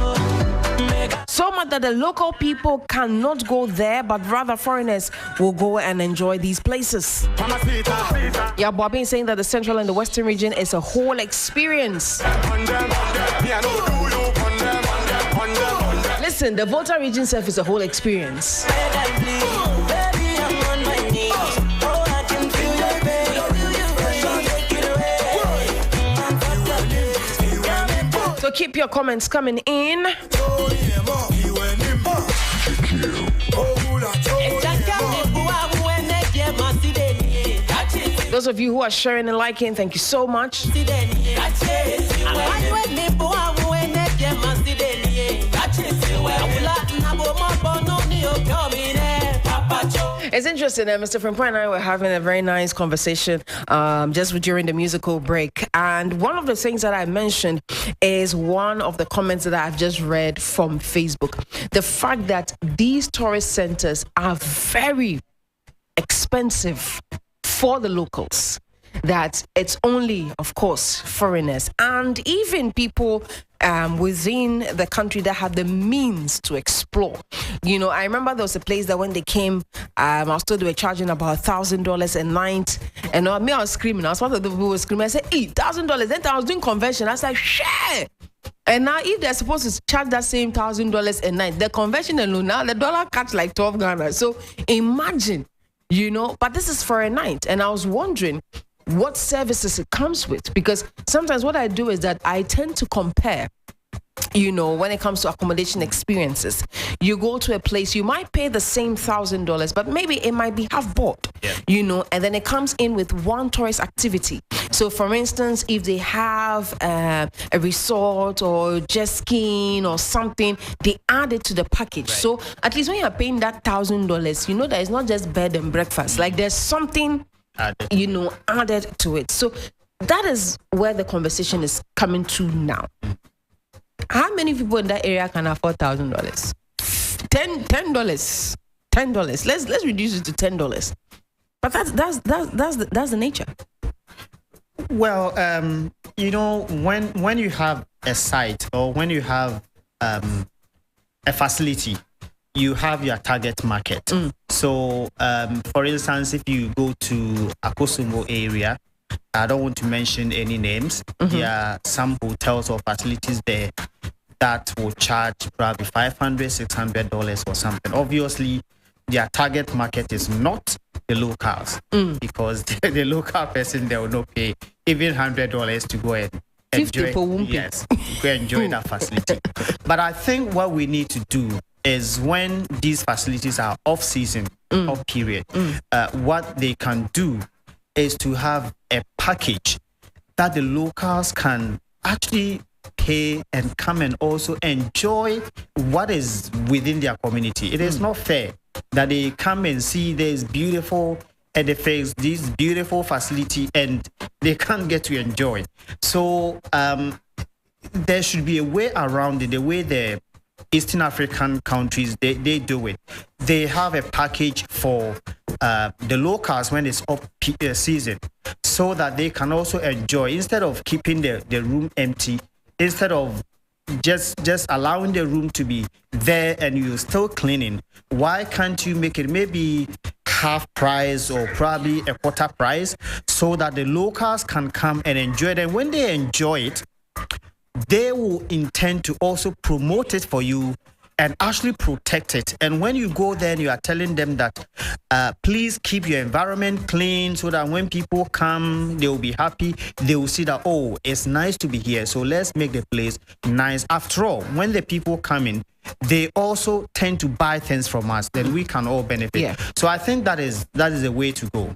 So much that the local people cannot go there, but rather foreigners will go and enjoy these places. Yeah, Bobby is saying that the central and the western region is a whole experience. Listen, the Volta region itself is a whole experience. So keep your comments coming in. Those of you who are sharing and liking, thank you so much. It's interesting that Mr. Frimpong and I were having a very nice conversation just during the musical break. And one of the things that I mentioned is one of the comments that I've just read from Facebook. The fact that these tourist centers are very expensive for the locals. That it's only, of course, foreigners and even people within the country that have the means to explore. I remember there was a place that when they came, I was told they were charging about $1,000 a night. And I was screaming. I was one of the people who was screaming. I said, $1,000. Then I was doing convention. I was like, shit. And now if they're supposed to charge that same $1,000 a night, the convention alone, now the dollar cuts like 12 Ghana. So imagine, but this is for a night. And I was wondering what services it comes with, because sometimes what I do is that I tend to compare, when it comes to accommodation experiences. You go to a place, you might pay the same $1,000, but maybe it might be half board, and then it comes in with one tourist activity. So for instance, if they have a resort or jet skiing or something, they add it to the package. Right. So at least when you're paying that $1,000, that it's not just bed and breakfast. Like there's something added to it. So that is where the conversation is coming to now. How many people in that area can afford $1,000? $10. Let's reduce it to $10. But that's the nature. Well, when you have a site or when you have a facility, you have your target market. So, for instance, if you go to Akosombo area, I don't want to mention any names. There are some hotels or facilities there that will charge probably $500, $600 or something. Obviously, their target market is not the locals because the local person, they will not pay even $100 to go and enjoy. Go enjoy that facility. But I think what we need to do is when these facilities are off season, off period, what they can do is to have a package that the locals can actually pay and come and also enjoy what is within their community. It is not fair that they come and see this beautiful edifice, this beautiful facility, and they can't get to enjoy. So there should be a way around it, the way the Eastern African countries, they do it. They have a package for the locals when it's off season, so that they can also enjoy, instead of keeping the room empty, instead of just allowing the room to be there and you're still cleaning, why can't you make it maybe half price or probably a quarter price so that the locals can come and enjoy it? And when they enjoy it, they will intend to also promote it for you and actually protect it. And when you go there, you are telling them that please keep your environment clean so that when people come, they will be happy. They will see that, oh, it's nice to be here, so let's make the place nice. After all, when the people come in, they also tend to buy things from us, then we can all benefit. Yeah. So I think that is the way to go.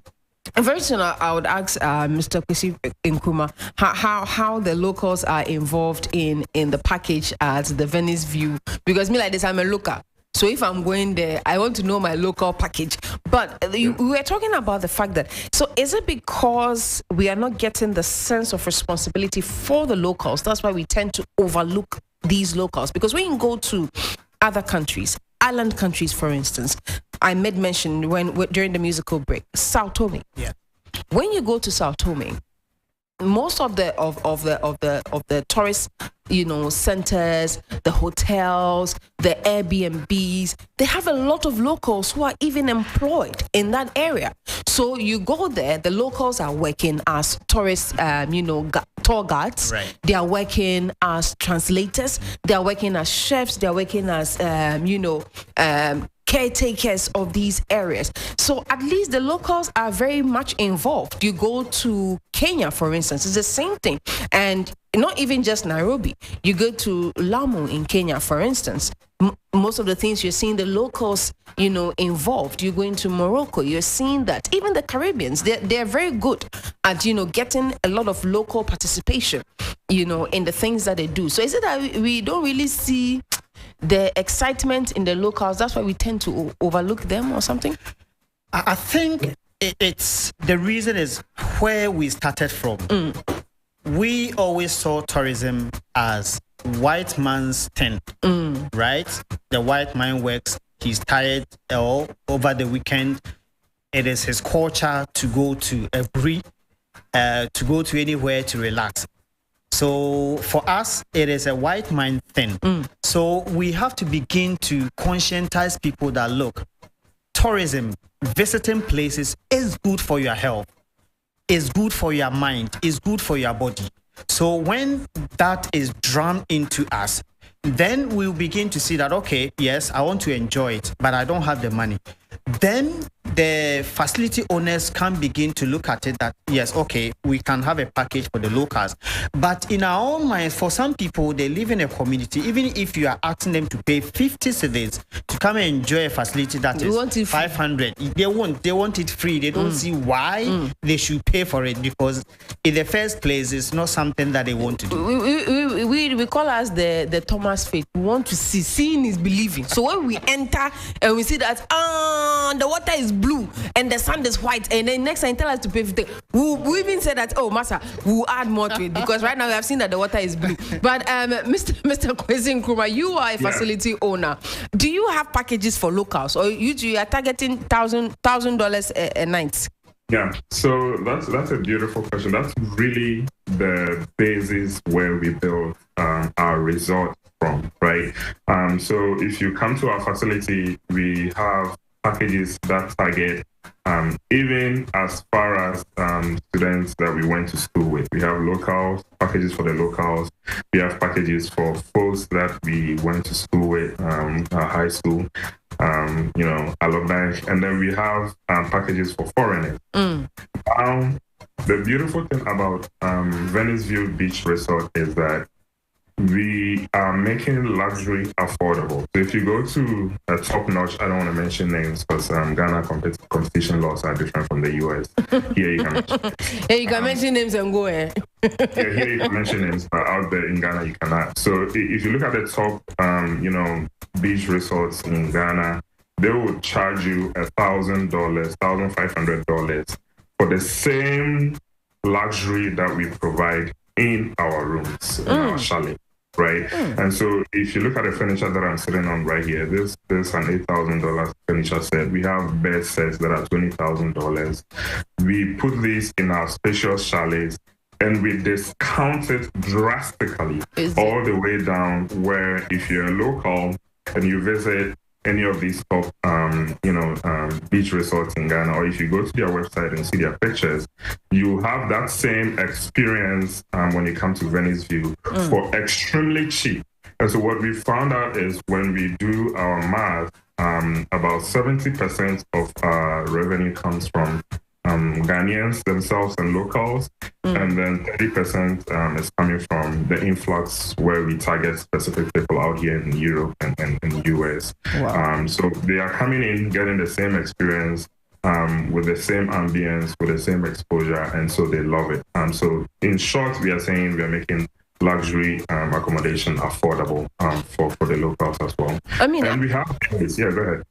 And very soon, I would ask Mr. Kwesi Nkrumah how the locals are involved in the package at the Venice View. Because me like this, I'm a local. So if I'm going there, I want to know my local package. But we were talking about the fact that, so is it because we are not getting the sense of responsibility for the locals? That's why we tend to overlook these locals. Because when you go to other countries, island countries, for instance, I made mention during the musical break, Sao Tome. Yeah. When you go to Sao Tome, most of the tourist, centers, the hotels, the Airbnbs, they have a lot of locals who are even employed in that area. So you go there, the locals are working as tourist, tour guides. Right. They are working as translators. They are working as chefs. They are working as, caretakers of these areas. So at least the locals are very much involved. You go to Kenya, for instance, it's the same thing. And not even just Nairobi. You go to Lamu in Kenya, for instance. Most of the things you're seeing the locals, involved. You go into Morocco, you're seeing that. Even the Caribbeans, they're very good at, getting a lot of local participation, in the things that they do. So is it that we don't really see the excitement in the locals? That's why we tend to overlook them or something? I think it's the reason is where we started from. We always saw tourism as white man's thing, right? The white man works, he's tired over the weekend. It is his culture to go to a brewery, to go to anywhere to relax. So for us, it is a white man thing. So we have to begin to conscientize people that, look, tourism, visiting places is good for your health, is good for your mind, is good for your body. So when that is drummed into us, then we'll begin to see that, okay, yes, I want to enjoy it, but I don't have the money. Then the facility owners can begin to look at it that, yes, okay, we can have a package for the locals. But in our own minds, for some people, they live in a community, even if you are asking them to pay 50 cedis to come and enjoy a facility that is 500, they want it free. They don't see why they should pay for it, because in the first place, it's not something that they want to do. We call us the Thomas faith. We want to see. Seeing is believing. So when we enter and we see that the water is blue and the sand is white, and then next time tell us to pay 50, we even say that, oh, Master, we'll add more to it, because right now we have seen that the water is blue. But Mr. Kwesi Nkrumah, you are a facility owner. Do you have packages for locals, or you are targeting $1,000 a night? Yeah, so that's a beautiful question. That's really the basis where we build our resort from, right? So if you come to our facility, we have packages that target even as far as students that we went to school with. We have local packages for the locals. We have packages for folks that we went to school with, high school, alumni, and then we have packages for foreigners. The beautiful thing about Venice View Beach Resort is that we are making luxury affordable. So if you go to a top notch, I don't want to mention names because Ghana competition laws are different from the US. Here you can mention, you can mention names and go ahead. Here you can mention names, but out there in Ghana you cannot. So if you look at the top, beach resorts in Ghana, they will charge you $1,000, $1,500 for the same luxury that we provide in our rooms, in our chalet, right? And so if you look at the furniture that I'm sitting on right here, this is an $8,000 furniture set. We have bed sets that are $20,000. We put these in our spacious chalets, and we discount it drastically all the way it down where if you're a local and you visit any of these top, beach resorts in Ghana, or if you go to their website and see their pictures, you have that same experience when you come to Venice View for extremely cheap. And so what we found out is when we do our math, about 70% of our revenue comes from Ghanaians themselves and locals, and then 30% is coming from the influx where we target specific people out here in Europe and in the US. Wow. So they are coming in, getting the same experience with the same ambience, with the same exposure, and so they love it. So in short, we are saying we are making luxury accommodation affordable for the locals as well. I mean, and we have, go ahead.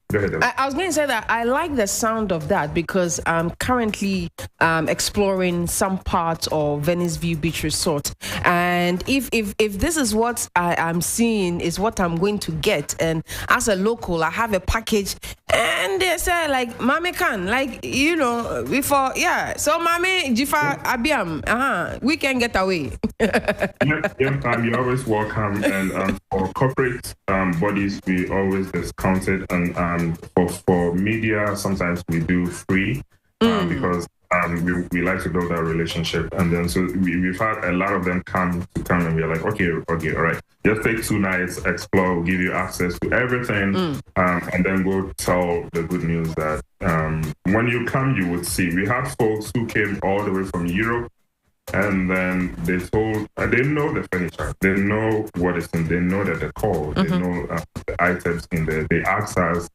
I was going to say that I like the sound of that because I'm currently exploring some parts of Venice View Beach Resort, and if this is what I'm seeing is what I'm going to get, and as a local I have a package, and they say like Mami can before so Mami Jifa Abiam we can get away. You're always welcome, and for corporate bodies we always discount it, and for media sometimes we do free because we like to build that relationship, and then so we've had a lot of them come and we're like, okay, all right, just take 2 nights, explore, we'll give you access to everything, and then go tell the good news that when you come you would see. We had folks who came all the way from Europe, and then they told, they know the furniture, they know what is in, they know the decor, they know the items in there. They asked us,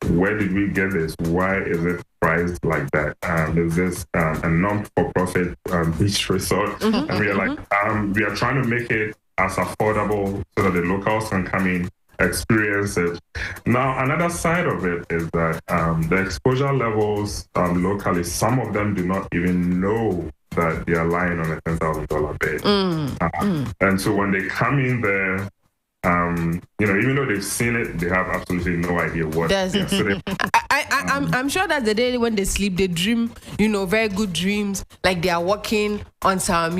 where did we get this? Why is it priced like that? Is this a non-for-profit beach resort? And we are like, we are trying to make it as affordable so that the locals can come in, experience it. Now, another side of it is that the exposure levels locally, some of them do not even know that they are lying on a $10,000 bed. And so when they come in there, even though they've seen it, they have absolutely no idea what. I'm sure that the day when they sleep, they dream, very good dreams, like they are walking on some,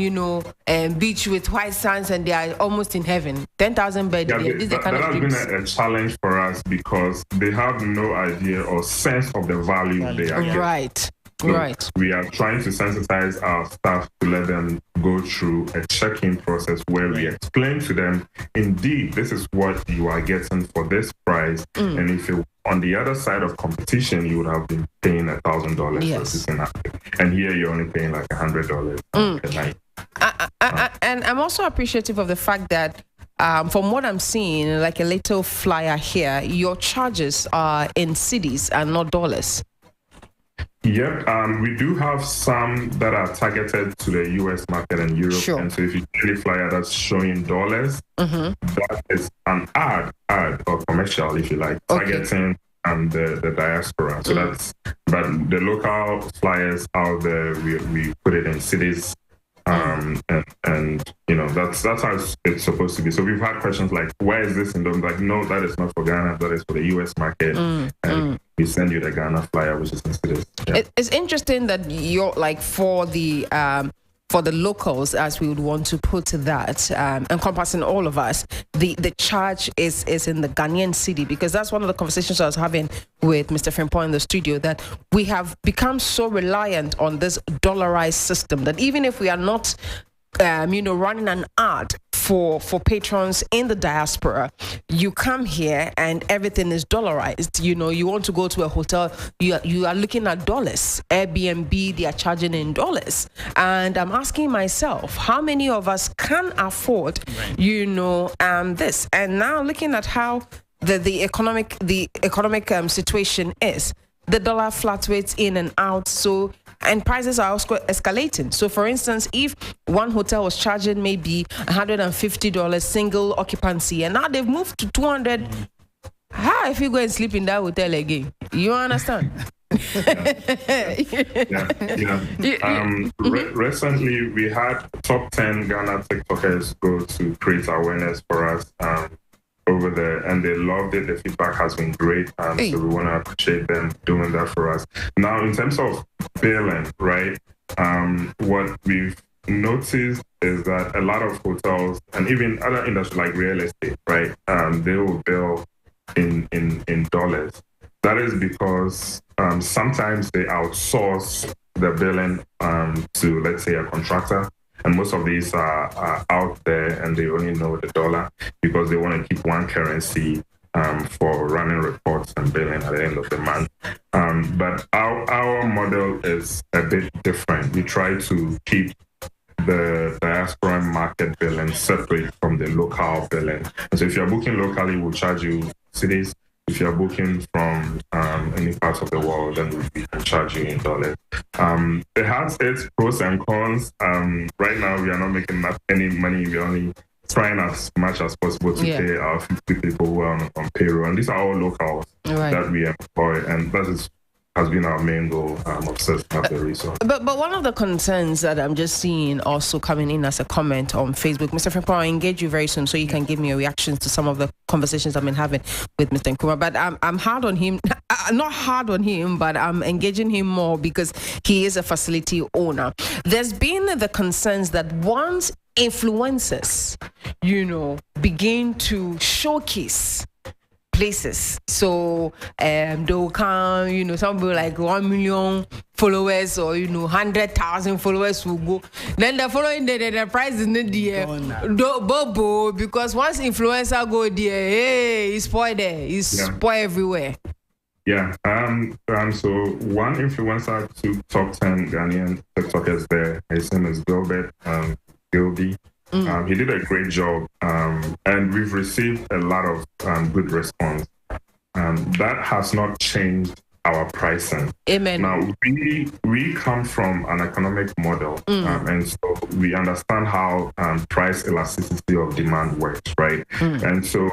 beach with white sands, and they are almost in heaven. 10,000 beds. That has been a challenge for us because they have no idea or sense of the value they are getting. Right. So right. We are trying to sensitize our staff to let them go through a check-in process where we explain to them, indeed, this is what you are getting for this price. And if you on the other side of competition, you would have been paying $1,000 Yes. and here you're only paying like $100 a night. And I'm also appreciative of the fact that from what I'm seeing, like a little flyer here, your charges are in cedis and not dollars. Yep, we do have some that are targeted to the US market and Europe. Sure. And so if you see a flyer that's showing dollars, that is an ad or commercial, if you like, targeting the diaspora. So but the local flyers out there, we put it in cities. And that's how it's supposed to be. So we've had questions like, where is this in them? Like, no, that is not for Ghana, that is for the US market. And we send you the Ghana flyer, which is in cities. Yeah. It's interesting that you're like for the locals, as we would want to put that, encompassing all of us, the charge is in the Ghanaian city, because that's one of the conversations I was having with Mr. Frimpong in the studio, that we have become so reliant on this dollarized system that even if we are not running an ad for patrons in the diaspora, you come here and everything is dollarized. You want to go to a hotel, you are looking at dollars. Airbnb, they are charging in dollars. And I'm asking myself, how many of us can afford, this? And now looking at how the economic situation is, the dollar fluctuates in and out, and prices are also escalating. So, for instance, if one hotel was charging maybe $150 single occupancy, and now they've moved to $200, how if you go and sleep in that hotel again? You understand? Recently, we had top 10 Ghana TikTokers go to create awareness for us over there, and they loved it. The feedback has been great, so we want to appreciate them doing that for us. Now, in terms of billing, right, what we've noticed is that a lot of hotels and even other industries like real estate, right? They will bill in dollars. That is because sometimes they outsource the billing to, let's say, a contractor. And most of these are out there and they only know the dollar because they want to keep one currency for running reports and billing at the end of the month. But our model is a bit different. We try to keep the diaspora market billing separate from the local billing. And so if you're booking locally, we'll charge you cities. If you're booking from any part of the world, then we can charge you in dollars. It has its pros and cons. Right now, we are not making any money. We're only trying as much as possible to pay our 50 people who are on payroll. And these are all locals that we employ. And that has been our main goal of setting up the resource. But one of the concerns that I'm just seeing also coming in as a comment on Facebook, Mr. Frimpong, I'll engage you very soon so you can give me your reactions to some of the conversations I've been having with Mr. Nkrumah. But I'm hard on him, not hard on him, but I'm engaging him more because he is a facility owner. There's been the concerns that once influencers, begin to showcase places. So they'll come, some people like 1 million followers or 100,000 followers will go. Then the following day the price is not there. Bobo, because once influencer go there, hey, it's spoiled there. It's spoiled everywhere. Yeah. So one influencer took top 10 Ghanaian TikTokers there. His name is Gilbert Gilby. He did a great job, and we've received a lot of good response. That has not changed our pricing. Amen. Now, we come from an economic model, and so we understand how price elasticity of demand works, right? And so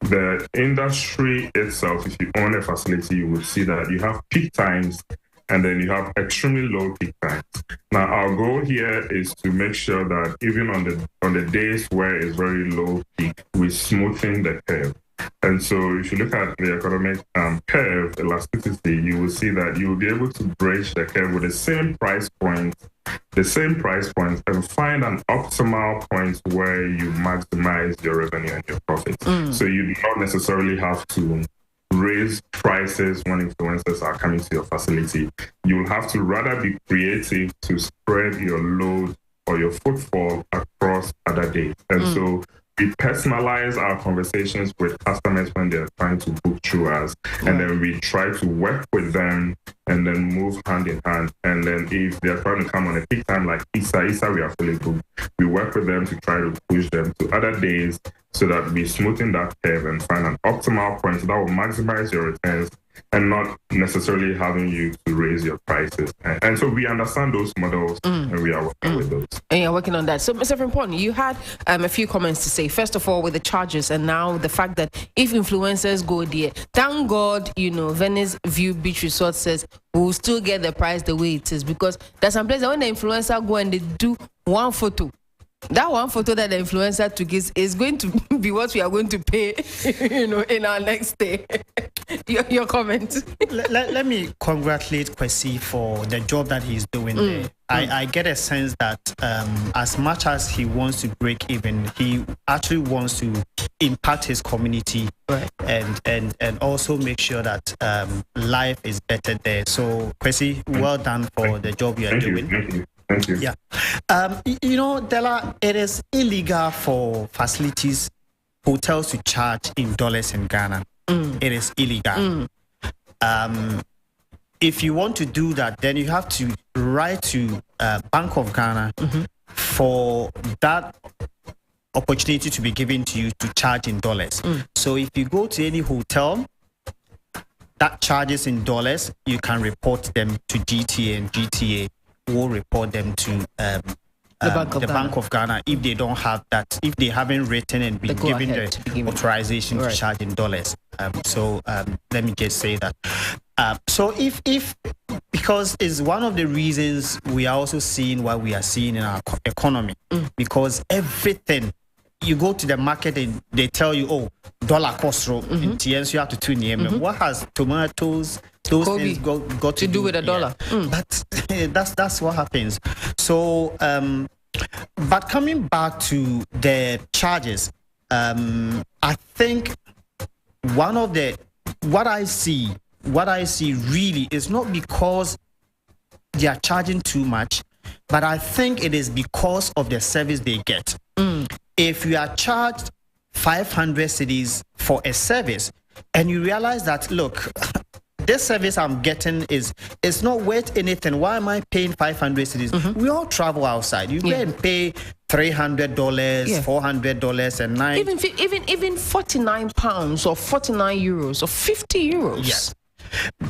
the industry itself, if you own a facility, you would see that you have peak times and then you have extremely low peak times. Now, our goal here is to make sure that even on the days where it's very low peak, we smoothen the curve. And so if you look at the economic curve, elasticity, you will see that you will be able to bridge the curve with the same price point, and find an optimal point where you maximize your revenue and your profits. So you do not necessarily have to raise prices when influencers are coming to your facility. You'll have to rather be creative to spread your load or your footfall across other days. And so we personalize our conversations with customers when they're trying to book through us. And then we try to work with them and then move hand in hand. And then if they're trying to come on a peak time like Easter, we are fully booked. We work with them to try to push them to other days so that we smoothen that curve and find an optimal point that will maximize your returns and not necessarily having you to raise your prices. And so we understand those models and we are working with those. And you're working on that. So, Mr. Frimpong, you had a few comments to say. First of all, with the charges and now the fact that if influencers go there, thank God, Venice View Beach Resort says we'll still get the price the way it is, because there's some places when the influencer go and they do one photo, that one photo that the influencer took is going to be what we are going to pay, in our next stay. Your comment. Let me congratulate Kwesi for the job that he's doing there. I get a sense that as much as he wants to break even, he actually wants to impact his community and also make sure that life is better there. So, Kwesi, well done for the job you are doing. Thank you. Yeah. Dela, it is illegal for facilities, hotels to charge in dollars in Ghana. It is illegal. If you want to do that, then you have to write to Bank of Ghana for that opportunity to be given to you to charge in dollars. So if you go to any hotel that charges in dollars, you can report them to GTA, and GTA will report them to the Bank of Ghana if they don't have that, if they haven't written and been given the authorization to charge in dollars. Let me just say that. So if because it's one of the reasons we are also seeing what we are seeing in our economy, because everything, you go to the market and they tell you, dollar cost in TNs, you have to tune in. What has tomatoes, those things got to do with a dollar? But that's what happens. So But coming back to the charges, I think one of the what I see really is not because they are charging too much, but I think it is because of the service they get. If you are charged 500 cedis for a service and you realize that, look, this service I'm getting is not worth anything. Why am I paying 500 cedis? We all travel outside. You can pay $300, $400, and even £49 or €49 or €50. Yes.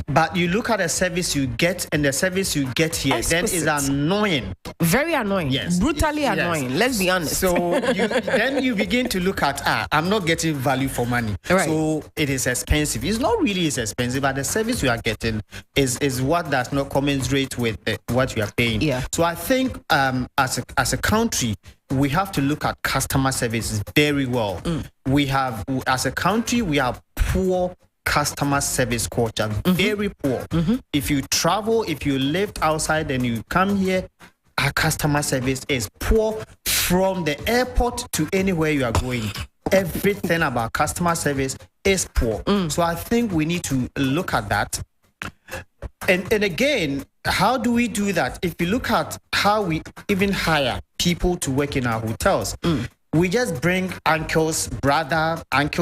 But you look at the service you get, and the service you get here then is annoying. Very annoying. Yes. Brutally annoying. Let's be honest. So then you begin to look at, I'm not getting value for money. Right. So it is expensive. It's not really as expensive, but the service you are getting is what does not commensurate with what you are paying. Yeah. So I think as a country, we have to look at customer services very well. We have, as a country, we have poor customer service culture, very poor. If you travel, if you lived outside and you come here, our customer service is poor from the airport to anywhere you are going. Everything about customer service is poor. So I think we need to look at that. And again, how do we do that? If you look at how we even hire people to work in our hotels, we just bring uncles,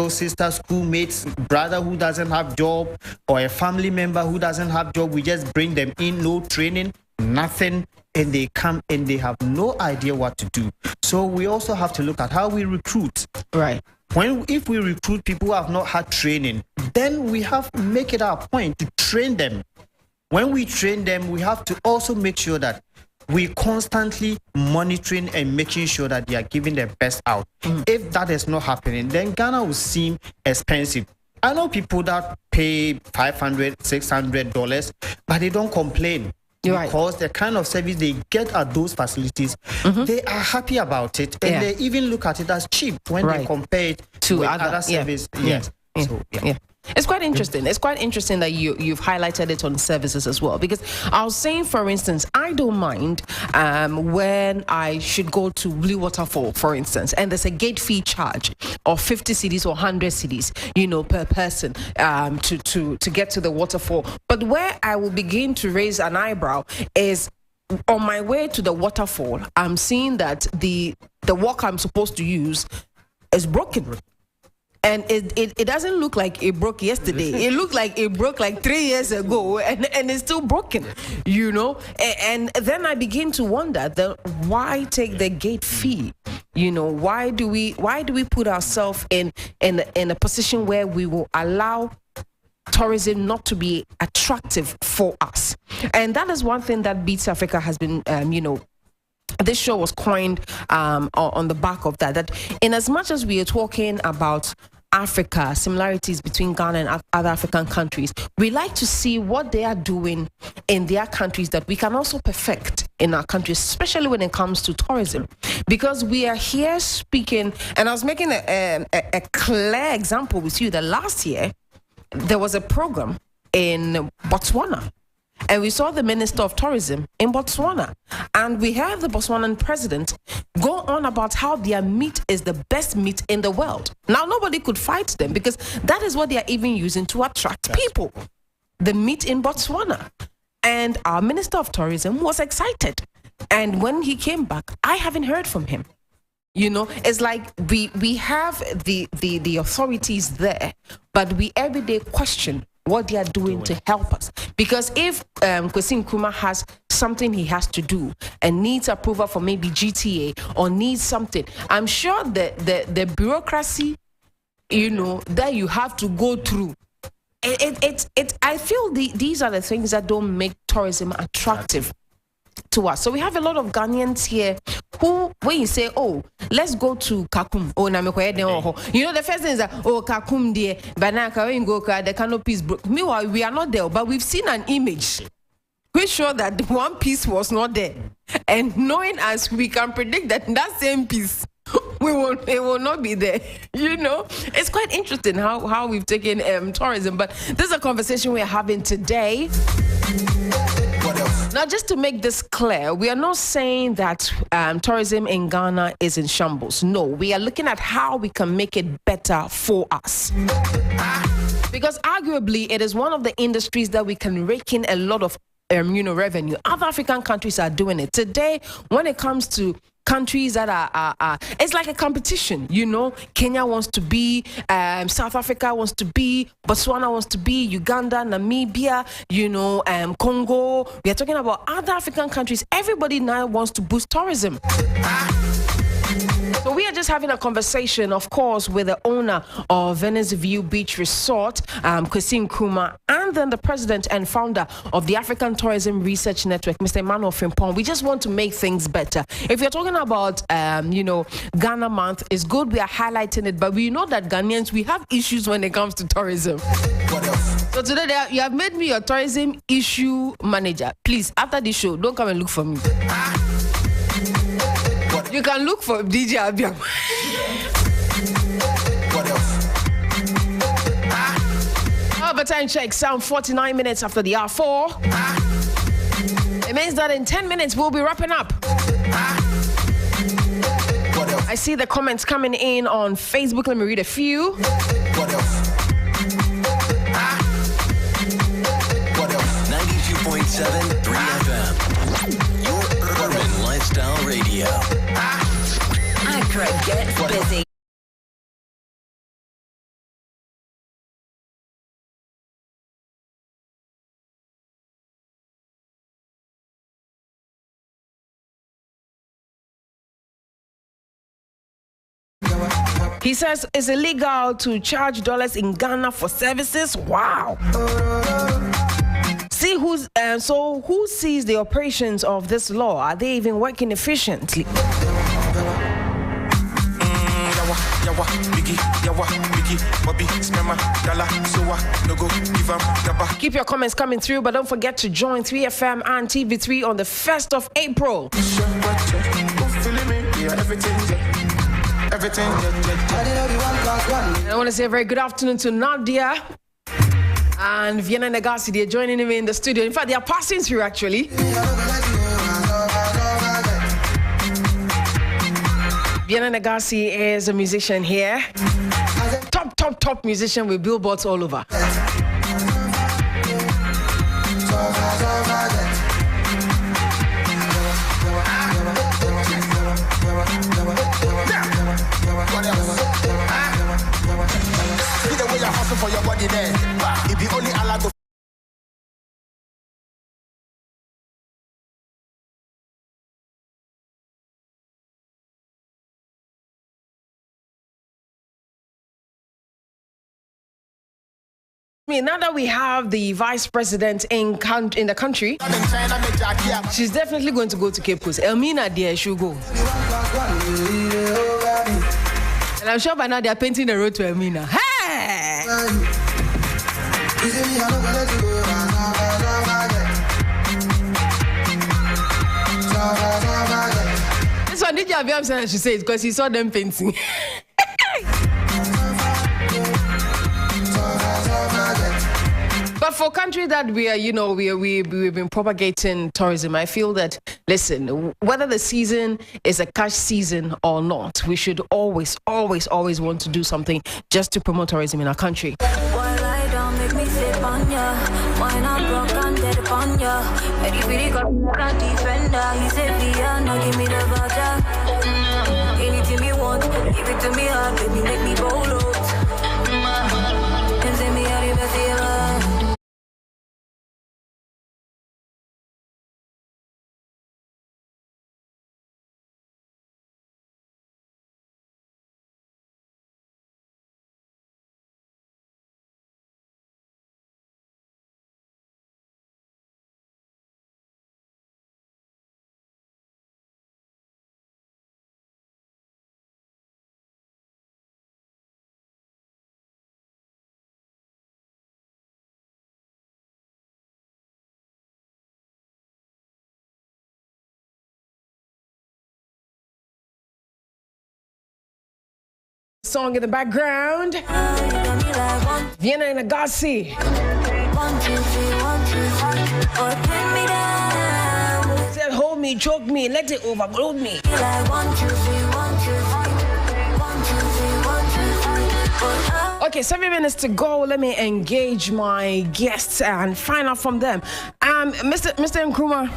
sister, schoolmates, brother who doesn't have job, or a family member who doesn't have job. We just bring them in, no training, nothing, and they come and they have no idea what to do. So we also have to look at how we recruit. Right. If we recruit people who have not had training, then we have to make it our point to train them. When we train them, we have to also make sure that we constantly monitoring and making sure that they are giving their best out. If that is not happening, then Ghana will seem expensive. I know people that pay $500, $600, but they don't complain. Because the kind of service they get at those facilities, they are happy about it, and they even look at it as cheap when they compare it to with other service. Yes. So, It's quite interesting. It's quite interesting that you've highlighted it on services as well. Because I was saying, for instance, I don't mind when I should go to Blue Waterfall, for instance, and there's a gate fee charge of 50 cedis or 100 cedis, per person to get to the waterfall. But where I will begin to raise an eyebrow is on my way to the waterfall, I'm seeing that the walk I'm supposed to use is broken. And it doesn't look like it broke yesterday. It looked like it broke like 3 years ago, and it's still broken, And then I begin to wonder, why take the gate fee? Why do we put ourselves in a position where we will allow tourism not to be attractive for us? And that is one thing that Beatz Africa has been, this show was coined on the back of that. That in as much as we are talking about Africa, similarities between Ghana and other African countries, we like to see what they are doing in their countries that we can also perfect in our countries, especially when it comes to tourism. Because we are here speaking, and I was making a clear example with you that last year there was a program in Botswana. And we saw the Minister of Tourism in Botswana. And we heard the Botswanan president go on about how their meat is the best meat in the world. Now, nobody could fight them because that is what they are even using to attract people. The meat in Botswana. And our Minister of Tourism was excited. And when he came back, I haven't heard from him. It's like we have the authorities there, but we every day question what they are doing to help us. Because if Kwesi Nkrumah has something he has to do and needs approval for maybe GTA or needs something, I'm sure that the bureaucracy, that you have to go through, I feel these are the things that don't make tourism attractive to us. So we have a lot of Ghanaians here who, when you say, let's go to Kakum, the first thing is that, Kakum dear, Banaka, when you go, the canopy is broke. Meanwhile, we are not there, but we've seen an image which showed that the one piece was not there. And knowing us, we can predict that same piece it will not be there. It's quite interesting how we've taken tourism, but this is a conversation we're having today. What else? Now, just to make this clear, we are not saying that tourism in Ghana is in shambles. No, we are looking at how we can make it better for us. Because arguably, it is one of the industries that we can rake in a lot of revenue. Other African countries are doing it. Today, when it comes to countries that are it's like a competition, Kenya wants to be, South Africa wants to be, Botswana wants to be, Uganda, Namibia, Congo. We are talking about other African countries. Everybody now wants to boost tourism. So we are just having a conversation, of course, with the owner of Venice View Beach Resort, Kwesi Nkrumah, and then the president and founder of the African Tourism Research Network, Mr. Emmanuel Frimpong. We just want to make things better. If you're talking about, Ghana Month, it's good we are highlighting it, but we know that Ghanaians, we have issues when it comes to tourism. So today, you have made me your tourism issue manager. Please, after this show, don't come and look for me. You can look for DJ Abiam. What else? Time check, sound 49 minutes after the hour 4. It means that in 10 minutes we'll be wrapping up. I see the comments coming in on Facebook. Let me read a few. What else? 92.7 3 FM. Your urban lifestyle radio. Accra gets busy. He says it's illegal to charge dollars in Ghana for services. Wow. See who sees the operations of this law? Are they even working efficiently? Keep your comments coming through, but don't forget to join 3FM and TV3 on the 1st of April. And I want to say a very good afternoon to Nadia and Vienna Negasi. They're joining me in the studio. In fact, they are passing through actually. Vienna Negasi is a musician here. Top musician with billboards all over. For your body there, if you only allow to now that we have the vice president in the country, she's definitely going to go to Cape Coast. Elmina, dear, she'll go. And I'm sure by now they're painting the road to Elmina. Hey! This one, DJ Abiam said she said because he saw them painting. But for countries that we are, we've been propagating tourism, I feel that, listen, whether the season is a cash season or not, we should always want to do something just to promote tourism in our country. Why lie down, make me sit on ya? Why not broke and dead upon ya? Very got a defender. He said, Via, now give me the voucher. Anything you want, give it to me hard, baby, make me roll out. And send me out the best ever. Song in the background. Vienna and Agassi. 1, 2, 3, 1, 2, 3. Or pin me down. me, choke me, let it overload me. Like 1, 2, 3, 1, 2, 3. 1, 2, 3, 1, 2, 3. Okay, 7 minutes to go. Let me engage my guests and find out from them. Mr. Nkrumah,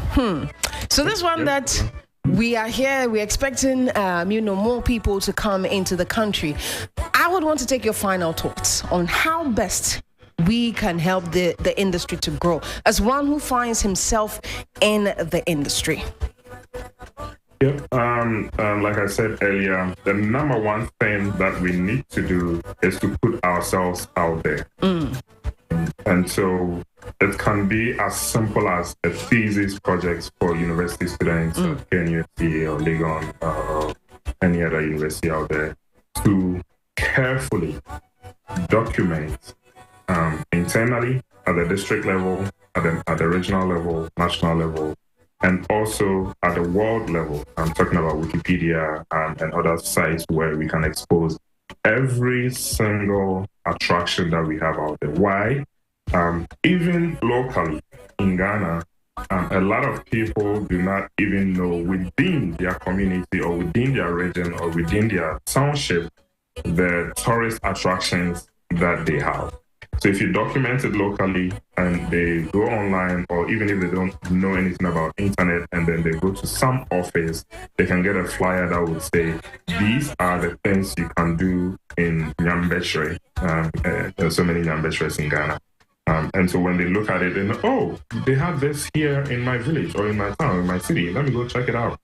So this one that we are here, we're expecting, more people to come into the country. I would want to take your final thoughts on how best we can help the industry to grow as one who finds himself in the industry. Yep. Like I said earlier, the number one thing that we need to do is to put ourselves out there. And so it can be as simple as a thesis project for university students at KNUST or Legon or any other university out there to carefully document internally at the district level, at the regional level, national level, and also at the world level. I'm talking about Wikipedia and other sites where we can expose every single attraction that we have out there. Why? Even locally in Ghana, a lot of people do not even know within their community or within their region or within their township the tourist attractions that they have. So if you document it locally and they go online, or even if they don't know anything about internet and then they go to some office, they can get a flyer that would say, these are the things you can do in Nyambeshre. There's so many Nyambeshres in Ghana. And so when they look at it, they know, oh, they have this here in my village or in my town, in my city. Let me go check it out.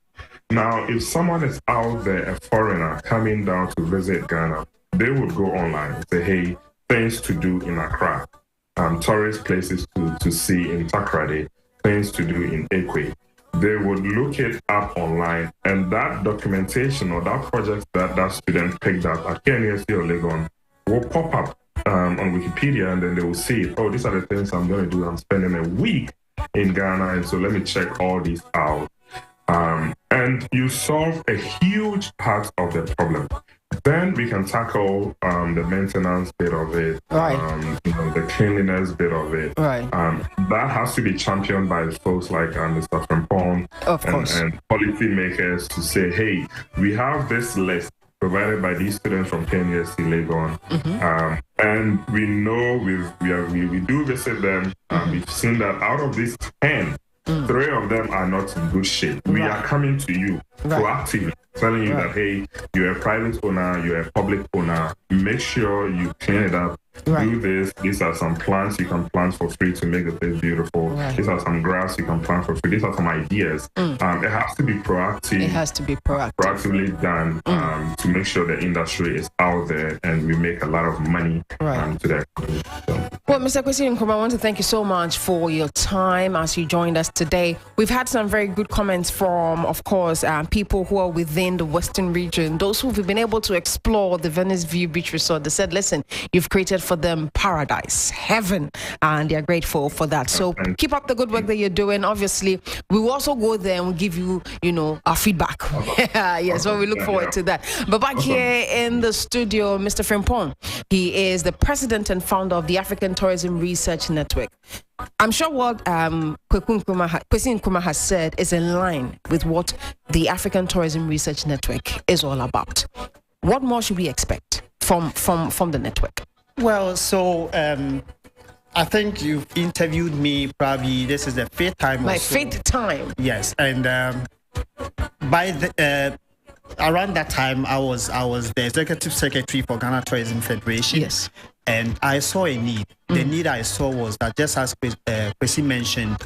Now, if someone is out there, a foreigner coming down to visit Ghana, they would go online and say, hey, things to do in Accra, tourist places to see in Takoradi, things to do in Ekwe. They would look it up online, and that documentation or that project that student picked up at KNUST or Legon will pop up on Wikipedia, and then they will see, oh, these are the things I'm going to do. I'm spending a week in Ghana, and so let me check all these out. And you solve a huge part of the problem. Then we can tackle the maintenance bit of it, the cleanliness bit of it. That has to be championed by folks like Mr. Frimpong and policy makers to say, hey, we have this list provided by these students from KNUST Legon, and we know we do visit them. We've seen that out of these 10, 3 of them are not in good shape. We are coming to you proactively, telling you that, hey, you're a private owner, you're a public owner, make sure you clean it up, do this. These are some plants you can plant for free to make the place beautiful. These are some grass you can plant for free. These are some ideas. It has to be proactive. It has to be proactively done to make sure the industry is out there and we make a lot of money to that. Well, Mr. Kwesi Nkrumah, I want to thank you so much for your time as you joined us today. We've had some very good comments from, of course, people who are within the Western region, those who've been able to explore the Venice View Beach Resort. They said, listen, you've created for them paradise, heaven, and they're grateful for that. So keep up the good work that you're doing. Obviously, we will also go there and we'll give you, our feedback. So we look forward to that. But back here in the studio, Mr. Frimpong, he is the president and founder of the African Tourism Research Network. I'm sure what Kwesi Nkrumah has said is in line with what the African Tourism Research Network is all about. What more should we expect from the network? Well, so I think you've interviewed me probably, this is the 5th time. My 5th time. Yes, and by the around that time, I was the executive secretary for Ghana Tourism Federation. Yes. And I saw a need. The need I saw was that, just as Kwesi mentioned,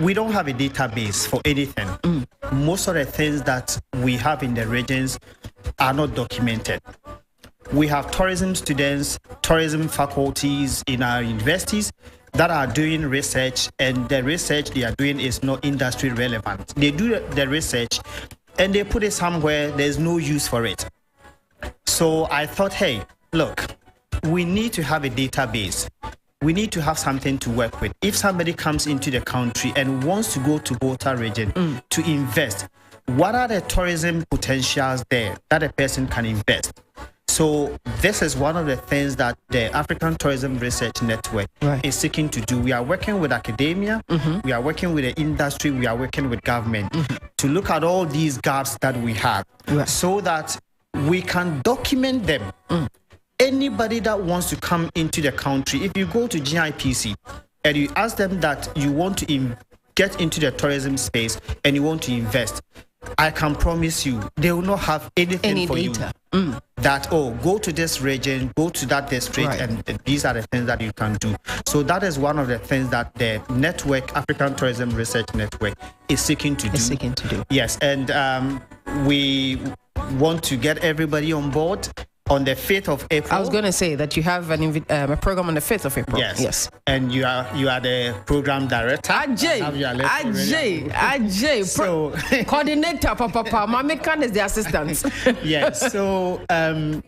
we don't have a database for anything. Most of the things that we have in the regions are not documented. We have tourism students, tourism faculties in our universities that are doing research, and the research they are doing is not industry relevant. They do the research and they put it somewhere, there's no use for it. So I thought, hey, look, we need to have a database. We need to have something to work with. If somebody comes into the country and wants to go to Volta region to invest, what are the tourism potentials there that a person can invest? So this is one of the things that the African Tourism Research Network is seeking to do. We are working with academia, we are working with the industry, we are working with government to look at all these gaps that we have so that we can document them. Anybody that wants to come into the country, if you go to GIPC and you ask them that you want to get into the tourism space and you want to invest, I can promise you they will not have anything for data. You. That, go to this region, go to that district, and these are the things that you can do. So that is one of the things that the network, African Tourism Research Network, is seeking to do. Yes, and we want to get everybody on board on the 5th of April. I was going to say that you have a program on the 5th of April. Yes. And you are the program director. Ajay, so coordinator, Papa. Mamikan is the assistant. Yes. So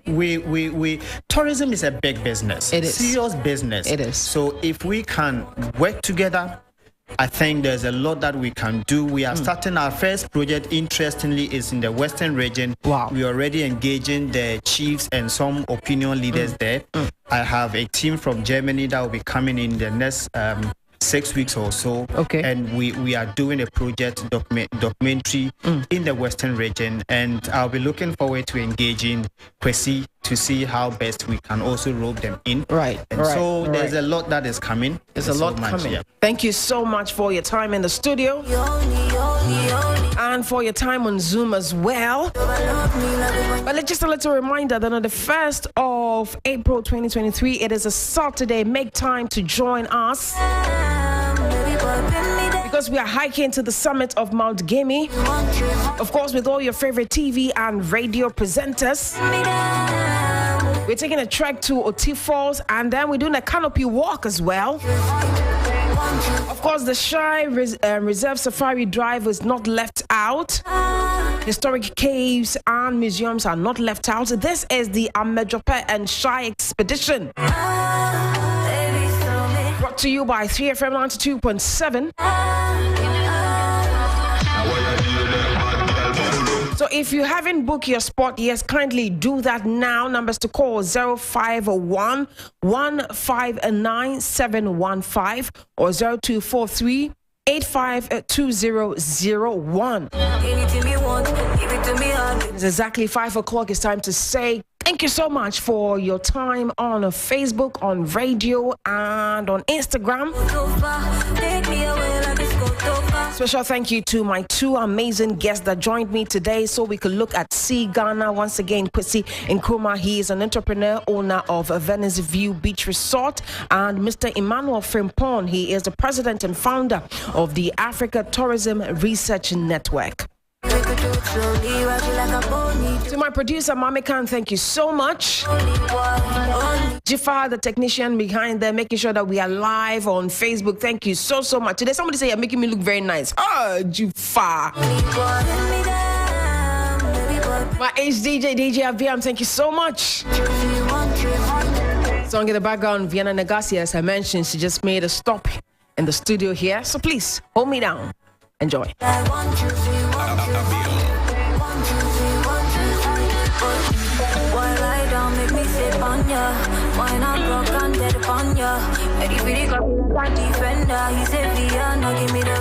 we tourism is a big business. It is serious business. It is. So if we can work together, I think there's a lot that we can do. We are starting our first project, interestingly, is in the Western region. Wow. We are already engaging the chiefs and some opinion leaders there. I have a team from Germany that will be coming in the next 6 weeks or so. Okay. And we are doing a project documentary in the Western region. And I'll be looking forward to engaging Kwesi to see how best we can also rope them in. So there's a lot that is coming. There's a lot coming. Yeah. Thank you so much for your time in the studio and for your time on Zoom as well. But just a little reminder that on the 1st of April 2023, it is a Saturday. Make time to join us, because we are hiking to the summit of Mount Gemi, of course, with all your favorite TV and radio presenters. We're taking a trek to Oti Falls, and then we're doing a canopy walk as well. Of course, the Shai Reserve Safari Drive is not left out. Historic caves and museums are not left out. This is the Amejope and Shai expedition. Brought to you by 3FM 92.7. So if you haven't booked your spot, yes, kindly do that now. Numbers to call 0501 159 715 or 0243 852001. It's exactly 5 o'clock. It's time to say thank you so much for your time on Facebook, on radio, and on Instagram. Special thank you to my two amazing guests that joined me today so we could look at Sea Ghana. Once again, Kwesi Nkrumah, he is an entrepreneur, owner of Venice View Beach Resort, and Mr. Emmanuel Frimpong, he is the president and founder of the Africa Tourism Research Network. To my producer, Mami Khan, thank you so much. Jifar, the technician behind there, making sure that we are live on Facebook. Thank you so much. Today, somebody say you're making me look very nice. Oh, Jifar. My HDJ, DJ Aviam, thank you so much. Song in the background, Vienna Nagasi, as I mentioned, she just made a stop in the studio here. So please, hold me down. Enjoy. Why not broke and dead upon ya? Ready for the defender. He said, "Via, no give me the